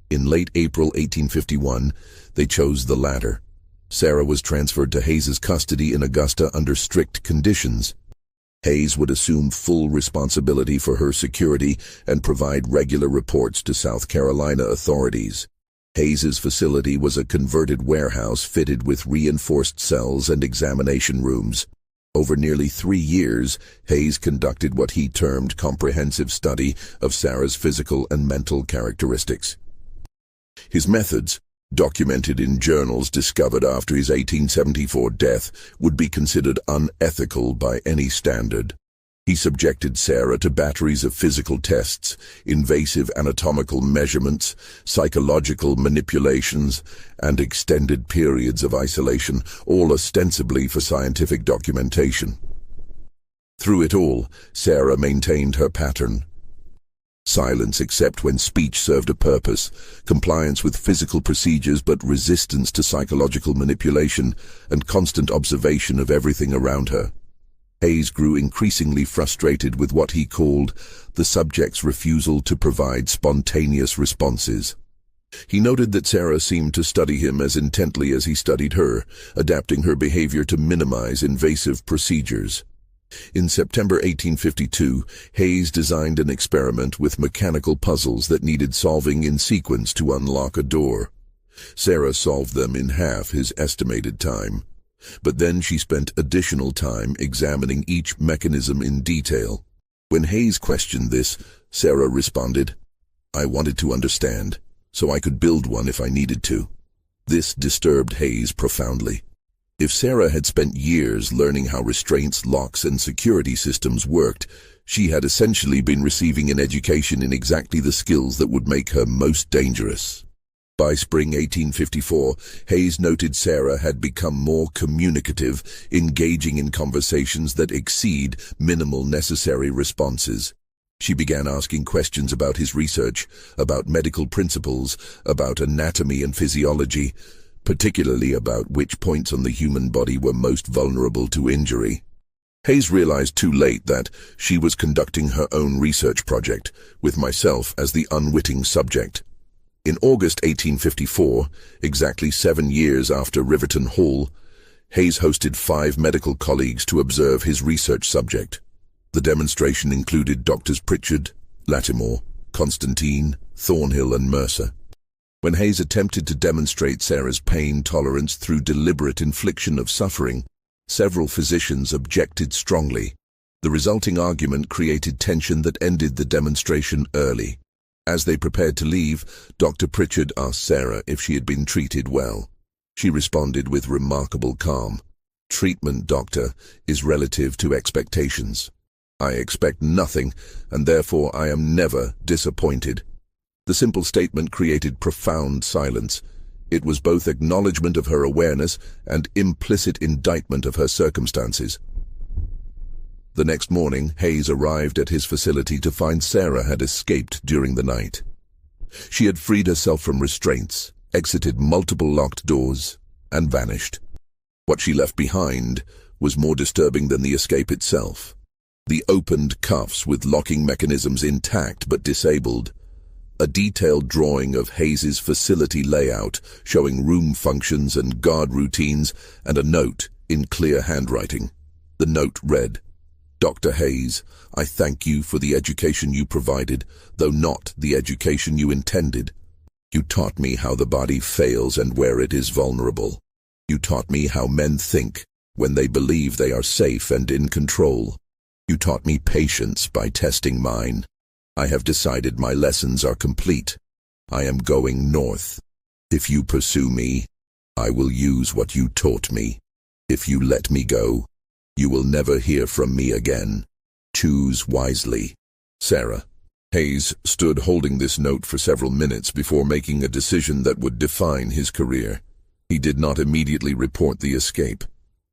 In late April 1851, they chose the latter. Sarah was transferred to Hayes's custody in Augusta under strict conditions. Hayes would assume full responsibility for her security and provide regular reports to South Carolina authorities. Hayes's facility was a converted warehouse fitted with reinforced cells and examination rooms. Over nearly 3 years, Hayes conducted what he termed comprehensive study of Sarah's physical and mental characteristics. His methods, documented in journals discovered after his 1874 death, would be considered unethical by any standard. He subjected Sarah to batteries of physical tests, invasive anatomical measurements, psychological manipulations, and extended periods of isolation, all ostensibly for scientific documentation. Through it all, Sarah maintained her pattern: silence except when speech served a purpose, compliance with physical procedures but resistance to psychological manipulation, and constant observation of everything around her. Hayes grew increasingly frustrated with what he called the subject's refusal to provide spontaneous responses. He noted that Sarah seemed to study him as intently as he studied her, adapting her behavior to minimize invasive procedures. In September 1852, Hayes designed an experiment with mechanical puzzles that needed solving in sequence to unlock a door. Sarah solved them in half his estimated time, but then she spent additional time examining each mechanism in detail. When Hayes questioned this, Sarah responded, "I wanted to understand, so I could build one if I needed to." This disturbed Hayes profoundly. If Sarah had spent years learning how restraints, locks, and security systems worked, she had essentially been receiving an education in exactly the skills that would make her most dangerous. By spring 1854, Hayes noted Sarah had become more communicative, engaging in conversations that exceed minimal necessary responses. She began asking questions about his research, about medical principles, about anatomy and physiology, particularly about which points on the human body were most vulnerable to injury. Hayes realized too late that she was conducting her own research project, with myself as the unwitting subject. In August 1854, exactly 7 years after Riverton Hall, Hayes hosted 5 medical colleagues to observe his research subject. The demonstration included Doctors Pritchard, Lattimore, Constantine, Thornhill, and Mercer. When Hayes attempted to demonstrate Sarah's pain tolerance through deliberate infliction of suffering, several physicians objected strongly. The resulting argument created tension that ended the demonstration early. As they prepared to leave, Dr. Pritchard asked Sarah if she had been treated well. She responded with remarkable calm. "Treatment, doctor, is relative to expectations. I expect nothing, and therefore I am never disappointed." The simple statement created profound silence. It was both acknowledgement of her awareness and implicit indictment of her circumstances. The next morning, Hayes arrived at his facility to find Sarah had escaped during the night. She had freed herself from restraints, exited multiple locked doors, and vanished. What she left behind was more disturbing than the escape itself. The opened cuffs with locking mechanisms intact but disabled. A detailed drawing of Hayes's facility layout showing room functions and guard routines, and a note in clear handwriting. The note read, "Dr. Hayes, I thank you for the education you provided, though not the education you intended. You taught me how the body fails and where it is vulnerable. You taught me how men think when they believe they are safe and in control. You taught me patience by testing mine. I have decided my lessons are complete. I am going north. If you pursue me, I will use what you taught me. If you let me go, you will never hear from me again. Choose wisely. Sarah." Hayes stood holding this note for several minutes before making a decision that would define his career. He did not immediately report the escape.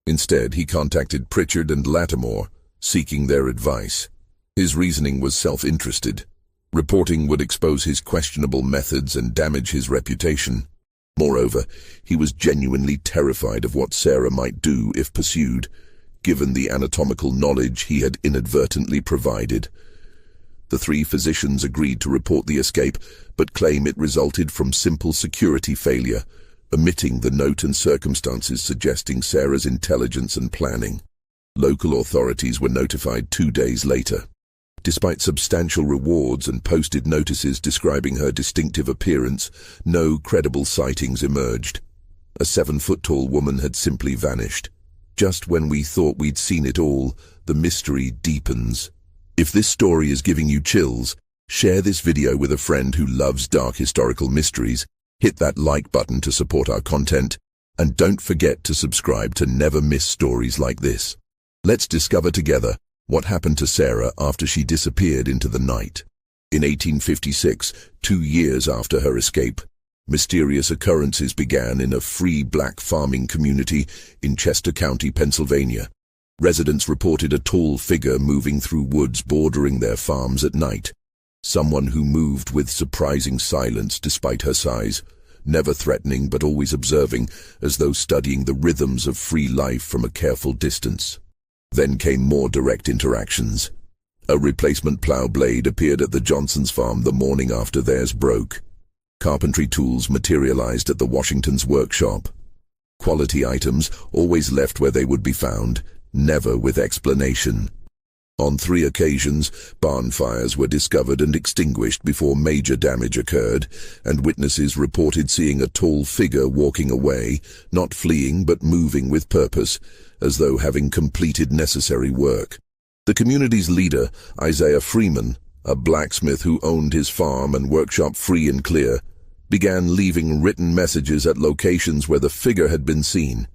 Instead, he contacted Pritchard and Lattimore, seeking their advice. His reasoning was self-interested. Reporting would expose his questionable methods and damage his reputation. Moreover, he was genuinely terrified of what Sarah might do if pursued, given the anatomical knowledge he had inadvertently provided. The three physicians agreed to report the escape, but claim it resulted from simple security failure, omitting the note and circumstances suggesting Sarah's intelligence and planning. Local authorities were notified 2 days later. Despite substantial rewards and posted notices describing her distinctive appearance, no credible sightings emerged. A 7-foot-tall woman had simply vanished. Just when we thought we'd seen it all, the mystery deepens. If this story is giving you chills, share this video with a friend who loves dark historical mysteries, hit that like button to support our content, and don't forget to subscribe to never miss stories like this. Let's discover together what happened to Sarah after she disappeared into the night. In 1856, 2 years after her escape, mysterious occurrences began in a free black farming community in Chester County, Pennsylvania. Residents reported a tall figure moving through woods bordering their farms at night. Someone who moved with surprising silence despite her size, never threatening but always observing, as though studying the rhythms of free life from a careful distance. Then came more direct interactions. A replacement plow blade appeared at the Johnsons' farm the morning after theirs broke. Carpentry tools materialized at the Washingtons' workshop. Quality items always left where they would be found, never with explanation. On 3 occasions, barn fires were discovered and extinguished before major damage occurred, and witnesses reported seeing a tall figure walking away, not fleeing but moving with purpose, as though having completed necessary work. The community's leader, Isaiah Freeman, a blacksmith who owned his farm and workshop free and clear, began leaving written messages at locations where the figure had been seen.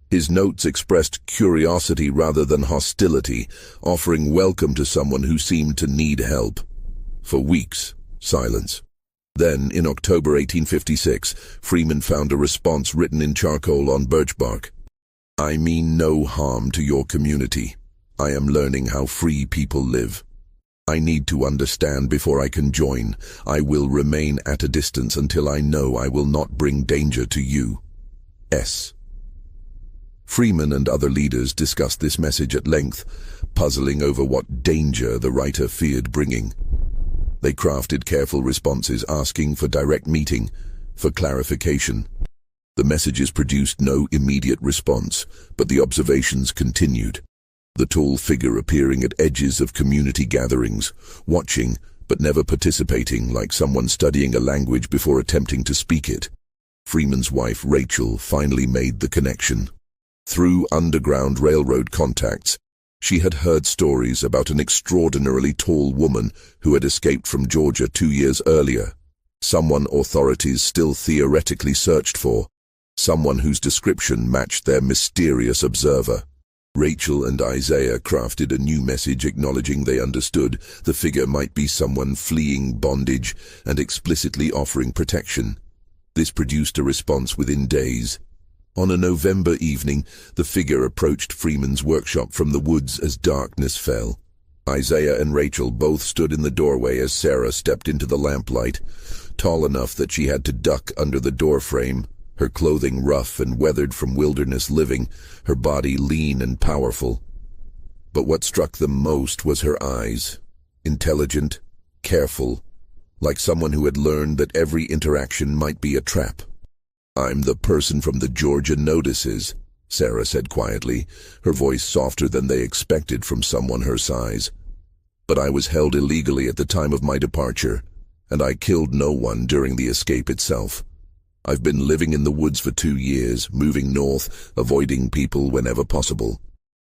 His notes expressed curiosity rather than hostility, offering welcome to someone who seemed to need help. For weeks, silence. Then, in October 1856, Freeman found a response written in charcoal on birch bark. "I mean no harm to your community. I am learning how free people live. I need to understand before I can join. I will remain at a distance until I know I will not bring danger to you. S." Freeman and other leaders discussed this message at length, puzzling over what danger the writer feared bringing. They crafted careful responses asking for direct meeting, for clarification. The messages produced no immediate response, but the observations continued. The tall figure appearing at edges of community gatherings, watching but never participating, like someone studying a language before attempting to speak it. Freeman's wife, Rachel, finally made the connection. Through Underground Railroad contacts, She had heard stories about an extraordinarily tall woman who had escaped from Georgia 2 years earlier, someone authorities still theoretically searched for, someone whose description matched their mysterious observer. Rachel and Isaiah crafted a new message acknowledging they understood the figure might be someone fleeing bondage and explicitly offering protection. This produced a response within days. On a November evening, the figure approached Freeman's workshop from the woods as darkness fell. Isaiah and Rachel both stood in the doorway as Sarah stepped into the lamplight, tall enough that she had to duck under the doorframe, her clothing rough and weathered from wilderness living, her body lean and powerful. But what struck them most was her eyes, intelligent, careful, like someone who had learned that every interaction might be a trap. "I'm the person from the Georgia notices," Sarah said quietly, her voice softer than they expected from someone her size. "But I was held illegally at the time of my departure, and I killed no one during the escape itself. I've been living in the woods for 2 years, moving north, avoiding people whenever possible."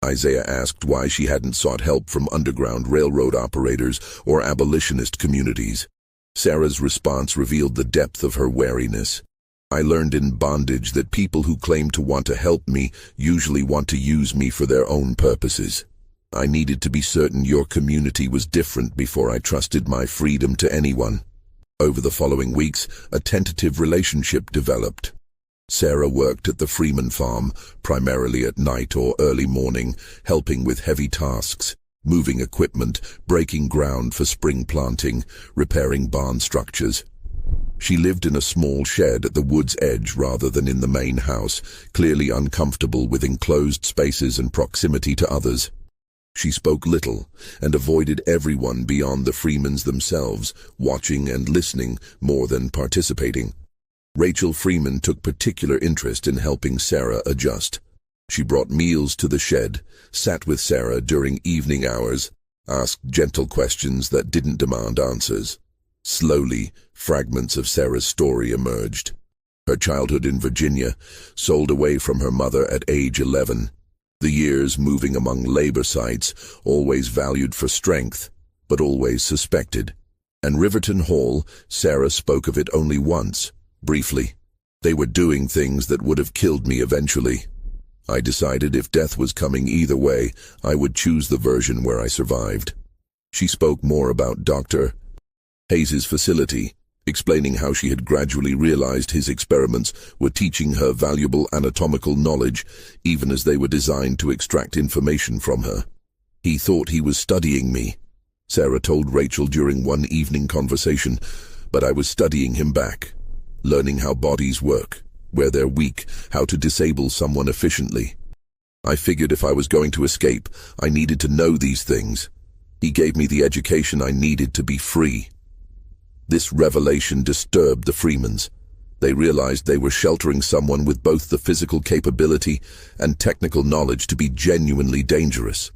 Isaiah asked why she hadn't sought help from Underground Railroad operators or abolitionist communities. Sarah's response revealed the depth of her wariness. "I learned in bondage that people who claim to want to help me usually want to use me for their own purposes. I needed to be certain your community was different before I trusted my freedom to anyone." Over the following weeks, a tentative relationship developed. Sarah worked at the Freeman farm, primarily at night or early morning, helping with heavy tasks, moving equipment, breaking ground for spring planting, repairing barn structures. She lived in a small shed at the wood's edge rather than in the main house, clearly uncomfortable with enclosed spaces and proximity to others. She spoke little and avoided everyone beyond the Freemans themselves, watching and listening more than participating. Rachel Freeman took particular interest in helping Sarah adjust. She brought meals to the shed, sat with Sarah during evening hours, asked gentle questions that didn't demand answers. Slowly, fragments of Sarah's story emerged. Her childhood in Virginia, sold away from her mother at age 11. The years moving among labor sites, always valued for strength, but always suspected. And Riverton Hall, Sarah spoke of it only once, briefly. "They were doing things that would have killed me eventually. I decided if death was coming either way, I would choose the version where I survived." She spoke more about Dr. Hayes's facility, explaining how she had gradually realized his experiments were teaching her valuable anatomical knowledge, even as they were designed to extract information from her. "He thought he was studying me," Sarah told Rachel during one evening conversation, "but I was studying him back, learning how bodies work, where they're weak, how to disable someone efficiently. I figured if I was going to escape, I needed to know these things. He gave me the education I needed to be free." This revelation disturbed the Freemans. They realized they were sheltering someone with both the physical capability and technical knowledge to be genuinely dangerous.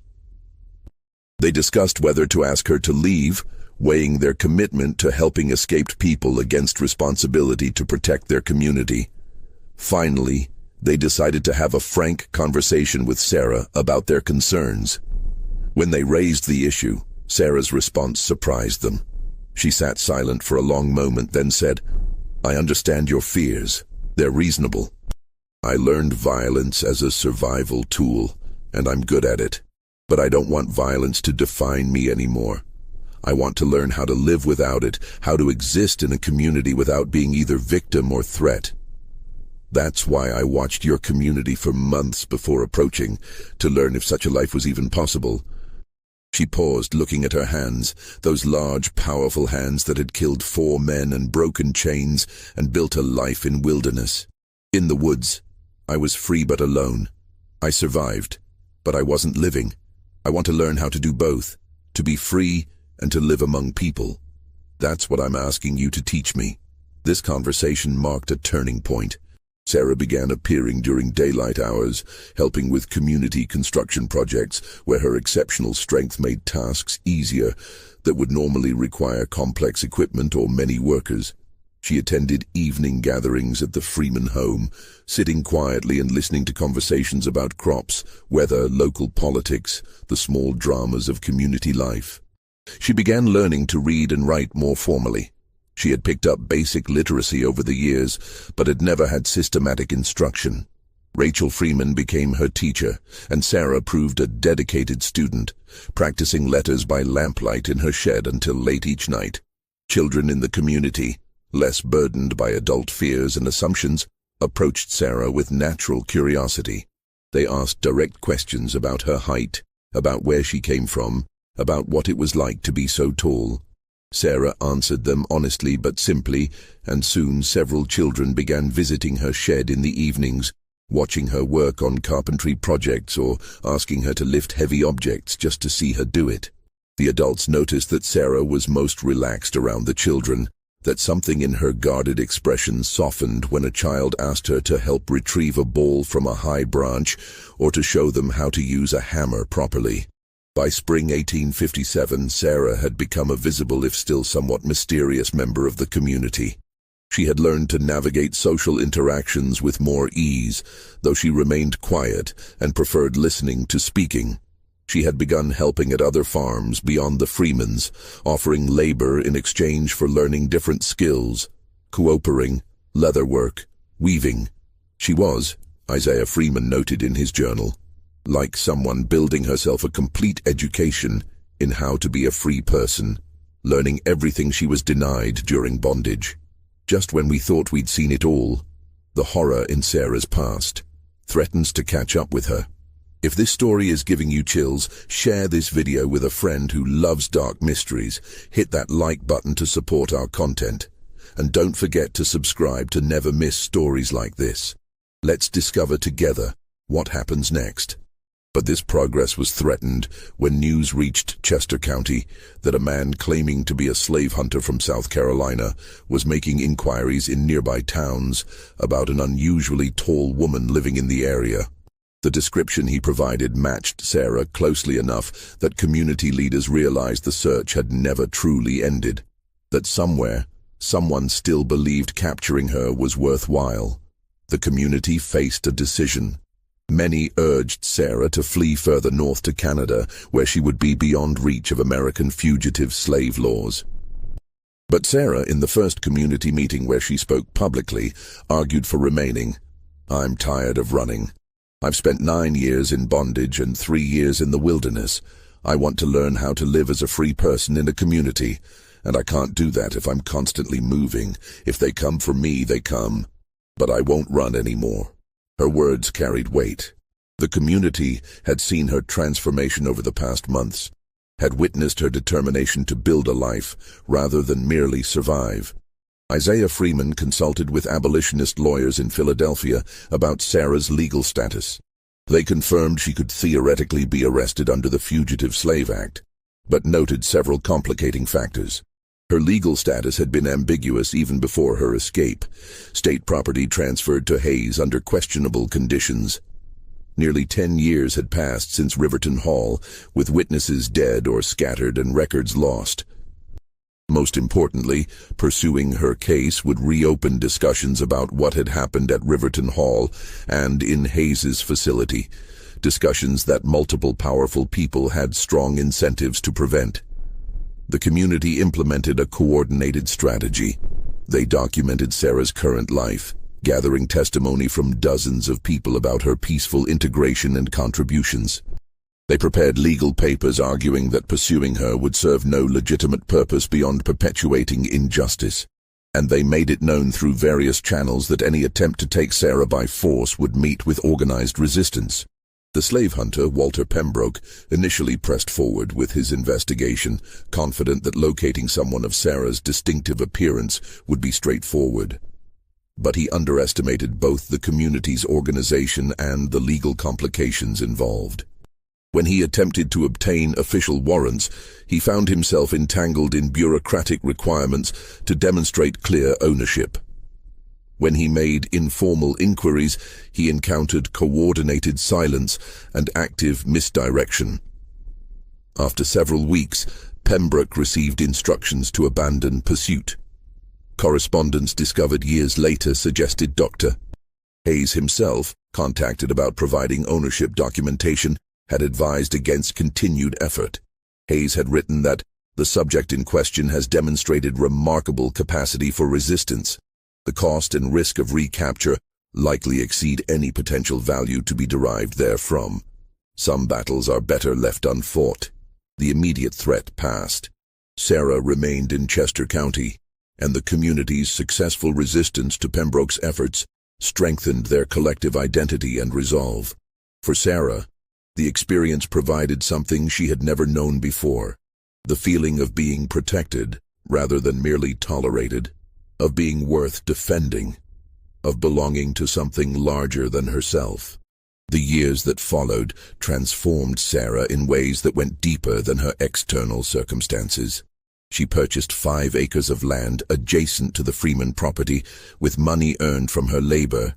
They discussed whether to ask her to leave, weighing their commitment to helping escaped people against responsibility to protect their community. Finally, they decided to have a frank conversation with Sarah about their concerns. When they raised the issue, Sarah's response surprised them. She sat silent for a long moment, then said, "I understand your fears. They're reasonable. I learned violence as a survival tool, and I'm good at it. But I don't want violence to define me anymore. I want to learn how to live without it, how to exist in a community without being either victim or threat. That's why I watched your community for months before approaching, to learn if such a life was even possible." She paused, looking at her hands, those large, powerful hands that had killed 4 men and broken chains and built a life in wilderness. "In the woods, I was free but alone. I survived, but I wasn't living. I want to learn how to do both, to be free and to live among people. That's what I'm asking you to teach me." This conversation marked a turning point. Sarah began appearing during daylight hours, helping with community construction projects where her exceptional strength made tasks easier that would normally require complex equipment or many workers. She attended evening gatherings at the Freeman home, sitting quietly and listening to conversations about crops, weather, local politics, the small dramas of community life. She began learning to read and write more formally. She had picked up basic literacy over the years, but had never had systematic instruction. Rachel Freeman became her teacher, and Sarah proved a dedicated student, practicing letters by lamplight in her shed until late each night. Children in the community, less burdened by adult fears and assumptions, approached Sarah with natural curiosity. They asked direct questions about her height, about where she came from, about what it was like to be so tall. Sarah answered them honestly but simply, and soon several children began visiting her shed in the evenings, watching her work on carpentry projects or asking her to lift heavy objects just to see her do it. The adults noticed that Sarah was most relaxed around the children, that something in her guarded expression softened when a child asked her to help retrieve a ball from a high branch or to show them how to use a hammer properly. By spring 1857, Sarah had become a visible if still somewhat mysterious member of the community. She had learned to navigate social interactions with more ease, though she remained quiet and preferred listening to speaking. She had begun helping at other farms beyond the Freemans, offering labor in exchange for learning different skills: coopering, leatherwork, weaving. She was, Isaiah Freeman noted in his journal, like someone building herself a complete education in how to be a free person, learning everything she was denied during bondage. Just when we thought we'd seen it all, the horror in Sarah's past threatens to catch up with her. If this story is giving you chills, share this video with a friend who loves dark mysteries. Hit that like button to support our content. And don't forget to subscribe to never miss stories like this. Let's discover together what happens next. But this progress was threatened when news reached Chester County that a man claiming to be a slave hunter from South Carolina was making inquiries in nearby towns about an unusually tall woman living in the area. The description he provided matched Sarah closely enough that community leaders realized the search had never truly ended, that somewhere, someone still believed capturing her was worthwhile. The community faced a decision. Many urged Sarah to flee further north to Canada, where she would be beyond reach of American fugitive slave laws. But Sarah, in the first community meeting where she spoke publicly, argued for remaining. "I'm tired of running. I've spent 9 years in bondage and 3 years in the wilderness. I want to learn how to live as a free person in a community, and I can't do that if I'm constantly moving. If they come for me, they come. But I won't run anymore." Her words carried weight. The community had seen her transformation over the past months, had witnessed her determination to build a life rather than merely survive. Isaiah Freeman consulted with abolitionist lawyers in Philadelphia about Sarah's legal status. They confirmed she could theoretically be arrested under the Fugitive Slave Act, but noted several complicating factors. Her legal status had been ambiguous even before her escape. State property transferred to Hayes under questionable conditions. Nearly 10 years had passed since Riverton Hall, with witnesses dead or scattered and records lost. Most importantly, pursuing her case would reopen discussions about what had happened at Riverton Hall and in Hayes's facility, discussions that multiple powerful people had strong incentives to prevent. The community implemented a coordinated strategy. They documented Sarah's current life, gathering testimony from dozens of people about her peaceful integration and contributions. They prepared legal papers arguing that pursuing her would serve no legitimate purpose beyond perpetuating injustice, and they made it known through various channels that any attempt to take Sarah by force would meet with organized resistance. The slave hunter, Walter Pembroke, initially pressed forward with his investigation, confident that locating someone of Sarah's distinctive appearance would be straightforward. But he underestimated both the community's organization and the legal complications involved. When he attempted to obtain official warrants, he found himself entangled in bureaucratic requirements to demonstrate clear ownership. When he made informal inquiries, he encountered coordinated silence and active misdirection. After several weeks, Pembroke received instructions to abandon pursuit. Correspondence discovered years later suggested Dr. Hayes himself, contacted about providing ownership documentation, had advised against continued effort. Hayes had written that the subject in question has demonstrated remarkable capacity for resistance. The cost and risk of recapture likely exceed any potential value to be derived therefrom. Some battles are better left unfought. The immediate threat passed. Sarah remained in Chester County, and the community's successful resistance to Pembroke's efforts strengthened their collective identity and resolve. For Sarah, the experience provided something she had never known before: the feeling of being protected rather than merely tolerated, of being worth defending, of belonging to something larger than herself. The years that followed transformed Sarah in ways that went deeper than her external circumstances. She purchased 5 acres of land adjacent to the Freeman property with money earned from her labor,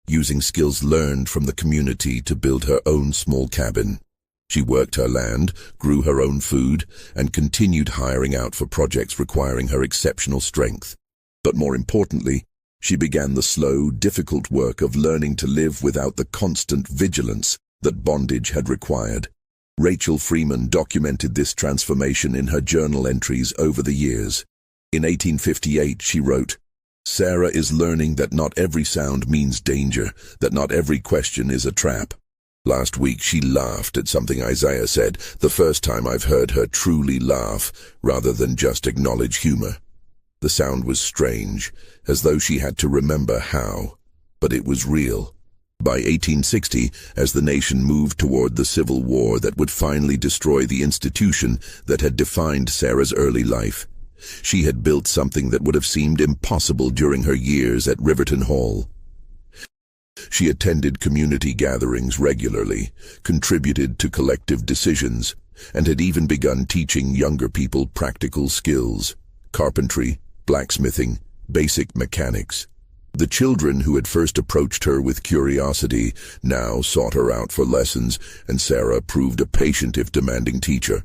using skills learned from the community to build her own small cabin. She worked her land, grew her own food, and continued hiring out for projects requiring her exceptional strength. But more importantly, she began the slow, difficult work of learning to live without the constant vigilance that bondage had required. Rachel Freeman documented this transformation in her journal entries over the years. In 1858, she wrote, "Sarah is learning that not every sound means danger, that not every question is a trap." Last week she laughed at something Isaiah said, the first time I've heard her truly laugh, rather than just acknowledge humor. The sound was strange, as though she had to remember how, but it was real. By 1860, as the nation moved toward the Civil War that would finally destroy the institution that had defined Sarah's early life, she had built something that would have seemed impossible during her years at Riverton Hall. She attended community gatherings regularly, contributed to collective decisions, and had even begun teaching younger people practical skills: carpentry, blacksmithing, basic mechanics. The children who had first approached her with curiosity now sought her out for lessons, and Sarah proved a patient if demanding teacher.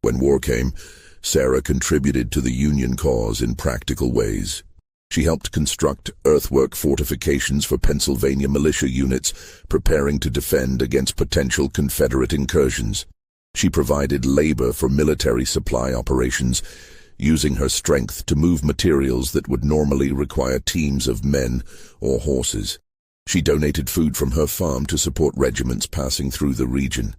When war came, Sarah contributed to the Union cause in practical ways. She helped construct earthwork fortifications for Pennsylvania militia units, preparing to defend against potential Confederate incursions. She provided labor for military supply operations, using her strength to move materials that would normally require teams of men or horses. She donated food from her farm to support regiments passing through the region.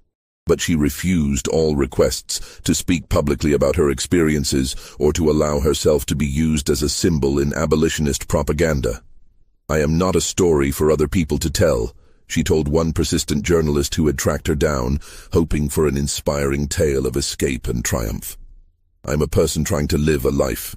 But she refused all requests to speak publicly about her experiences or to allow herself to be used as a symbol in abolitionist propaganda. "I am not a story for other people to tell," she told one persistent journalist who had tracked her down, hoping for an inspiring tale of escape and triumph. "I'm a person trying to live a life.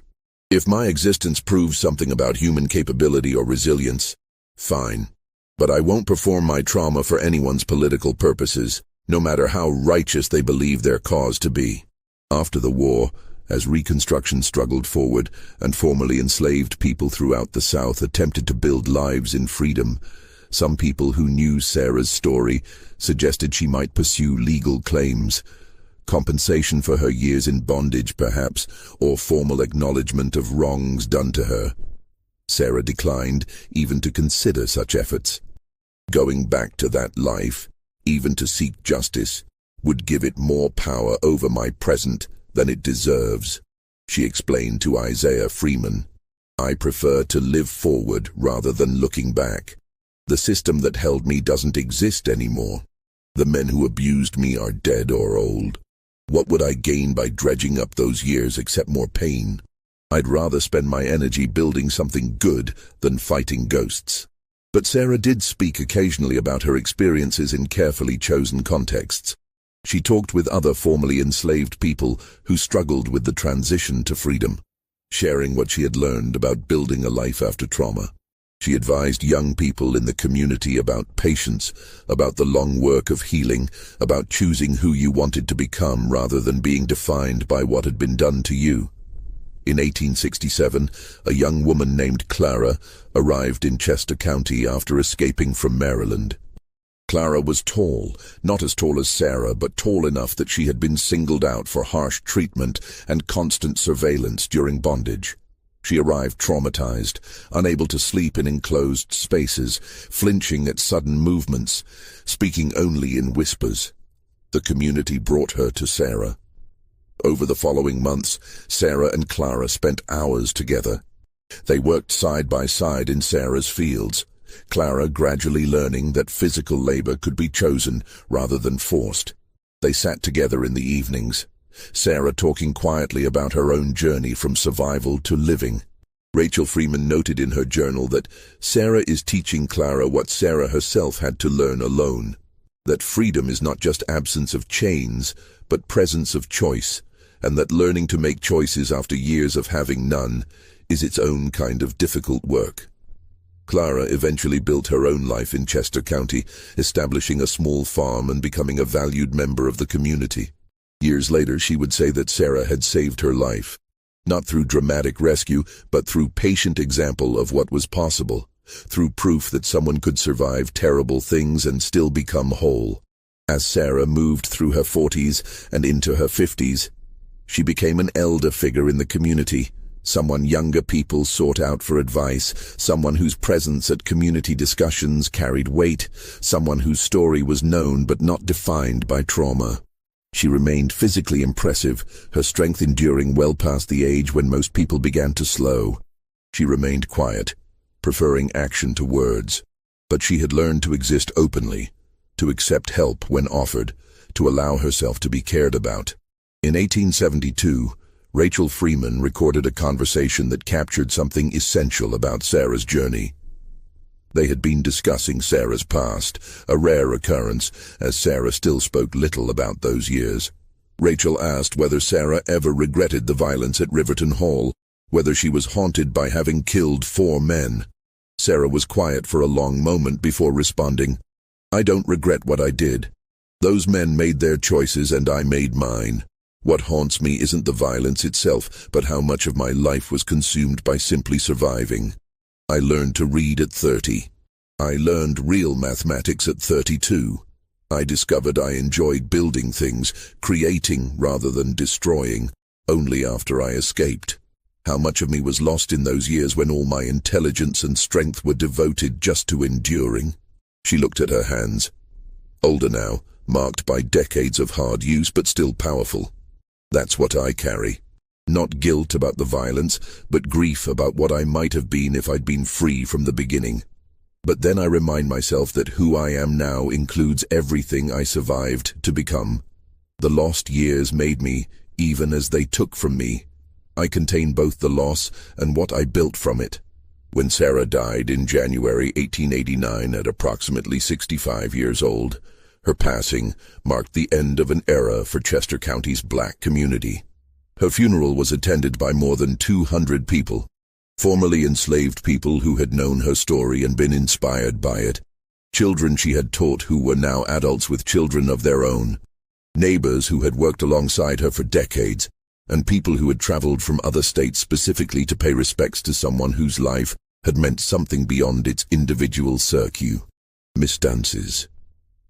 If my existence proves something about human capability or resilience, fine. But I won't perform my trauma for anyone's political purposes, no matter how righteous they believe their cause to be." After the war, as Reconstruction struggled forward and formerly enslaved people throughout the South attempted to build lives in freedom, some people who knew Sarah's story suggested she might pursue legal claims. Compensation for her years in bondage, perhaps, or formal acknowledgement of wrongs done to her. Sarah declined even to consider such efforts. Going back to that life, even to seek justice, would give it more power over my present than it deserves, she explained to Isaiah Freeman. "I prefer to live forward rather than looking back. The system that held me doesn't exist anymore. The men who abused me are dead or old. What would I gain by dredging up those years except more pain? I'd rather spend my energy building something good than fighting ghosts." But Sarah did speak occasionally about her experiences in carefully chosen contexts. She talked with other formerly enslaved people who struggled with the transition to freedom, sharing what she had learned about building a life after trauma. She advised young people in the community about patience, about the long work of healing, about choosing who you wanted to become rather than being defined by what had been done to you. In 1867, a young woman named Clara arrived in Chester County after escaping from Maryland. Clara was tall, not as tall as Sarah, but tall enough that she had been singled out for harsh treatment and constant surveillance during bondage. She arrived traumatized, unable to sleep in enclosed spaces, flinching at sudden movements, speaking only in whispers. The community brought her to Sarah. Over the following months, Sarah and Clara spent hours together. They worked side by side in Sarah's fields, Clara gradually learning that physical labor could be chosen rather than forced. They sat together in the evenings, Sarah talking quietly about her own journey from survival to living. Rachel Freeman noted in her journal that Sarah is teaching Clara what Sarah herself had to learn alone, that freedom is not just absence of chains, but presence of choice, and that learning to make choices after years of having none is its own kind of difficult work. Clara eventually built her own life in Chester County, establishing a small farm and becoming a valued member of the community. Years later, she would say that Sarah had saved her life, not through dramatic rescue, but through patient example of what was possible, through proof that someone could survive terrible things and still become whole. As Sarah moved through her 40s and into her 50s, she became an elder figure in the community, someone younger people sought out for advice, someone whose presence at community discussions carried weight, someone whose story was known but not defined by trauma. She remained physically impressive, her strength enduring well past the age when most people began to slow. She remained quiet, preferring action to words. But she had learned to exist openly, to accept help when offered, to allow herself to be cared about. In 1872, Rachel Freeman recorded a conversation that captured something essential about Sarah's journey. They had been discussing Sarah's past, a rare occurrence, as Sarah still spoke little about those years. Rachel asked whether Sarah ever regretted the violence at Riverton Hall, whether she was haunted by having killed 4 men. Sarah was quiet for a long moment before responding, "I don't regret what I did. Those men made their choices and I made mine. What haunts me isn't the violence itself, but how much of my life was consumed by simply surviving. I learned to read at 30. I learned real mathematics at 32. I discovered I enjoyed building things, creating rather than destroying, only after I escaped. How much of me was lost in those years when all my intelligence and strength were devoted just to enduring?" She looked at her hands. Older now, marked by decades of hard use but still powerful. "That's what I carry. Not guilt about the violence, but grief about what I might have been if I'd been free from the beginning. But then I remind myself that who I am now includes everything I survived to become. The lost years made me, even as they took from me. I contain both the loss and what I built from it." When Sarah died in January 1889 at approximately 65 years old, her passing marked the end of an era for Chester County's black community. Her funeral was attended by more than 200 people, formerly enslaved people who had known her story and been inspired by it, children she had taught who were now adults with children of their own, neighbors who had worked alongside her for decades, and people who had traveled from other states specifically to pay respects to someone whose life had meant something beyond its individual circuit. Miss Dances.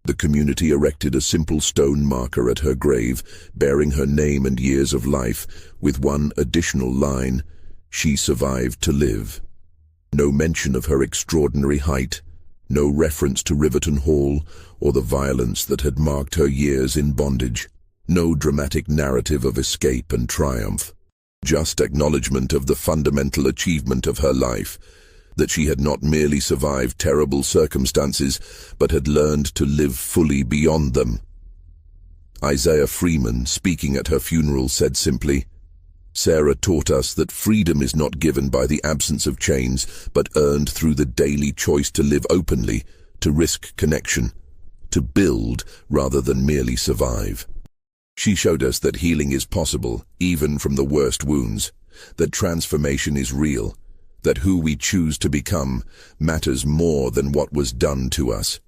The community erected a simple stone marker at her grave, bearing her name and years of life, with one additional line, "She survived to live." No mention of her extraordinary height, no reference to Riverton Hall or the violence that had marked her years in bondage, no dramatic narrative of escape and triumph, just acknowledgement of the fundamental achievement of her life, that she had not merely survived terrible circumstances, but had learned to live fully beyond them. Isaiah Freeman, speaking at her funeral, said simply, "Sarah taught us that freedom is not given by the absence of chains, but earned through the daily choice to live openly, to risk connection, to build rather than merely survive." She showed us that healing is possible, even from the worst wounds, that transformation is real, that who we choose to become matters more than what was done to us.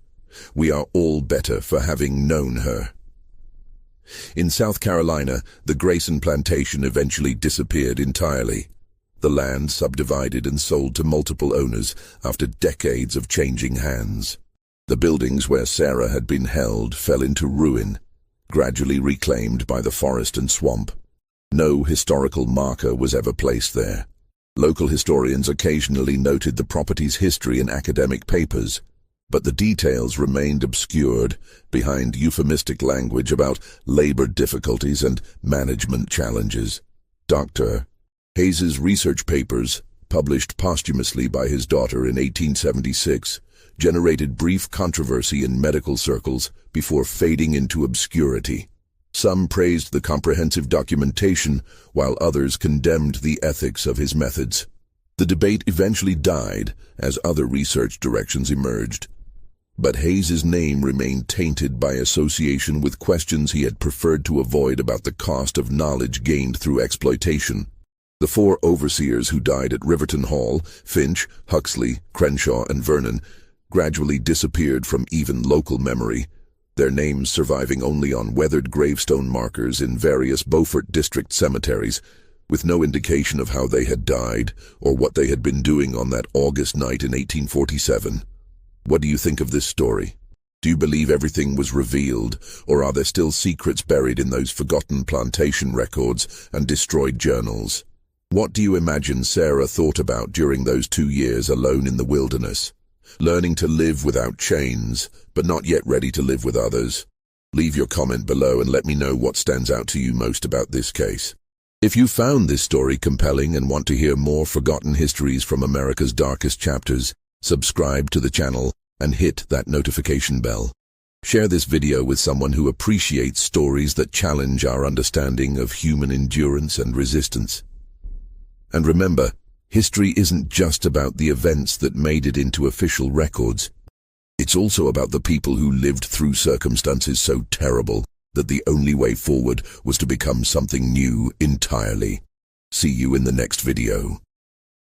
We are all better for having known her. In South Carolina, the Grayson Plantation eventually disappeared entirely. The land subdivided and sold to multiple owners after decades of changing hands. The buildings where Sarah had been held fell into ruin, gradually reclaimed by the forest and swamp. No historical marker was ever placed there. Local historians occasionally noted the property's history in academic papers, but the details remained obscured behind euphemistic language about labor difficulties and management challenges. Dr. Hayes's research papers, published posthumously by his daughter in 1876, generated brief controversy in medical circles before fading into obscurity. Some praised the comprehensive documentation, while others condemned the ethics of his methods. The debate eventually died as other research directions emerged. But Hayes's name remained tainted by association with questions he had preferred to avoid about the cost of knowledge gained through exploitation. The 4 overseers who died at Riverton Hall, Finch, Huxley, Crenshaw, and Vernon, gradually disappeared from even local memory, their names surviving only on weathered gravestone markers in various Beaufort district cemeteries, with no indication of how they had died or what they had been doing on that August night in 1847. What do you think of this story? Do you believe everything was revealed, or are there still secrets buried in those forgotten plantation records and destroyed journals? What do you imagine Sarah thought about during those 2 years alone in the wilderness, learning to live without chains, but not yet ready to live with others? Leave your comment below and let me know what stands out to you most about this case. If you found this story compelling and want to hear more forgotten histories from America's darkest chapters, subscribe to the channel and hit that notification bell. Share this video with someone who appreciates stories that challenge our understanding of human endurance and resistance. And remember, history isn't just about the events that made it into official records. It's also about the people who lived through circumstances so terrible that the only way forward was to become something new entirely. See you in the next video.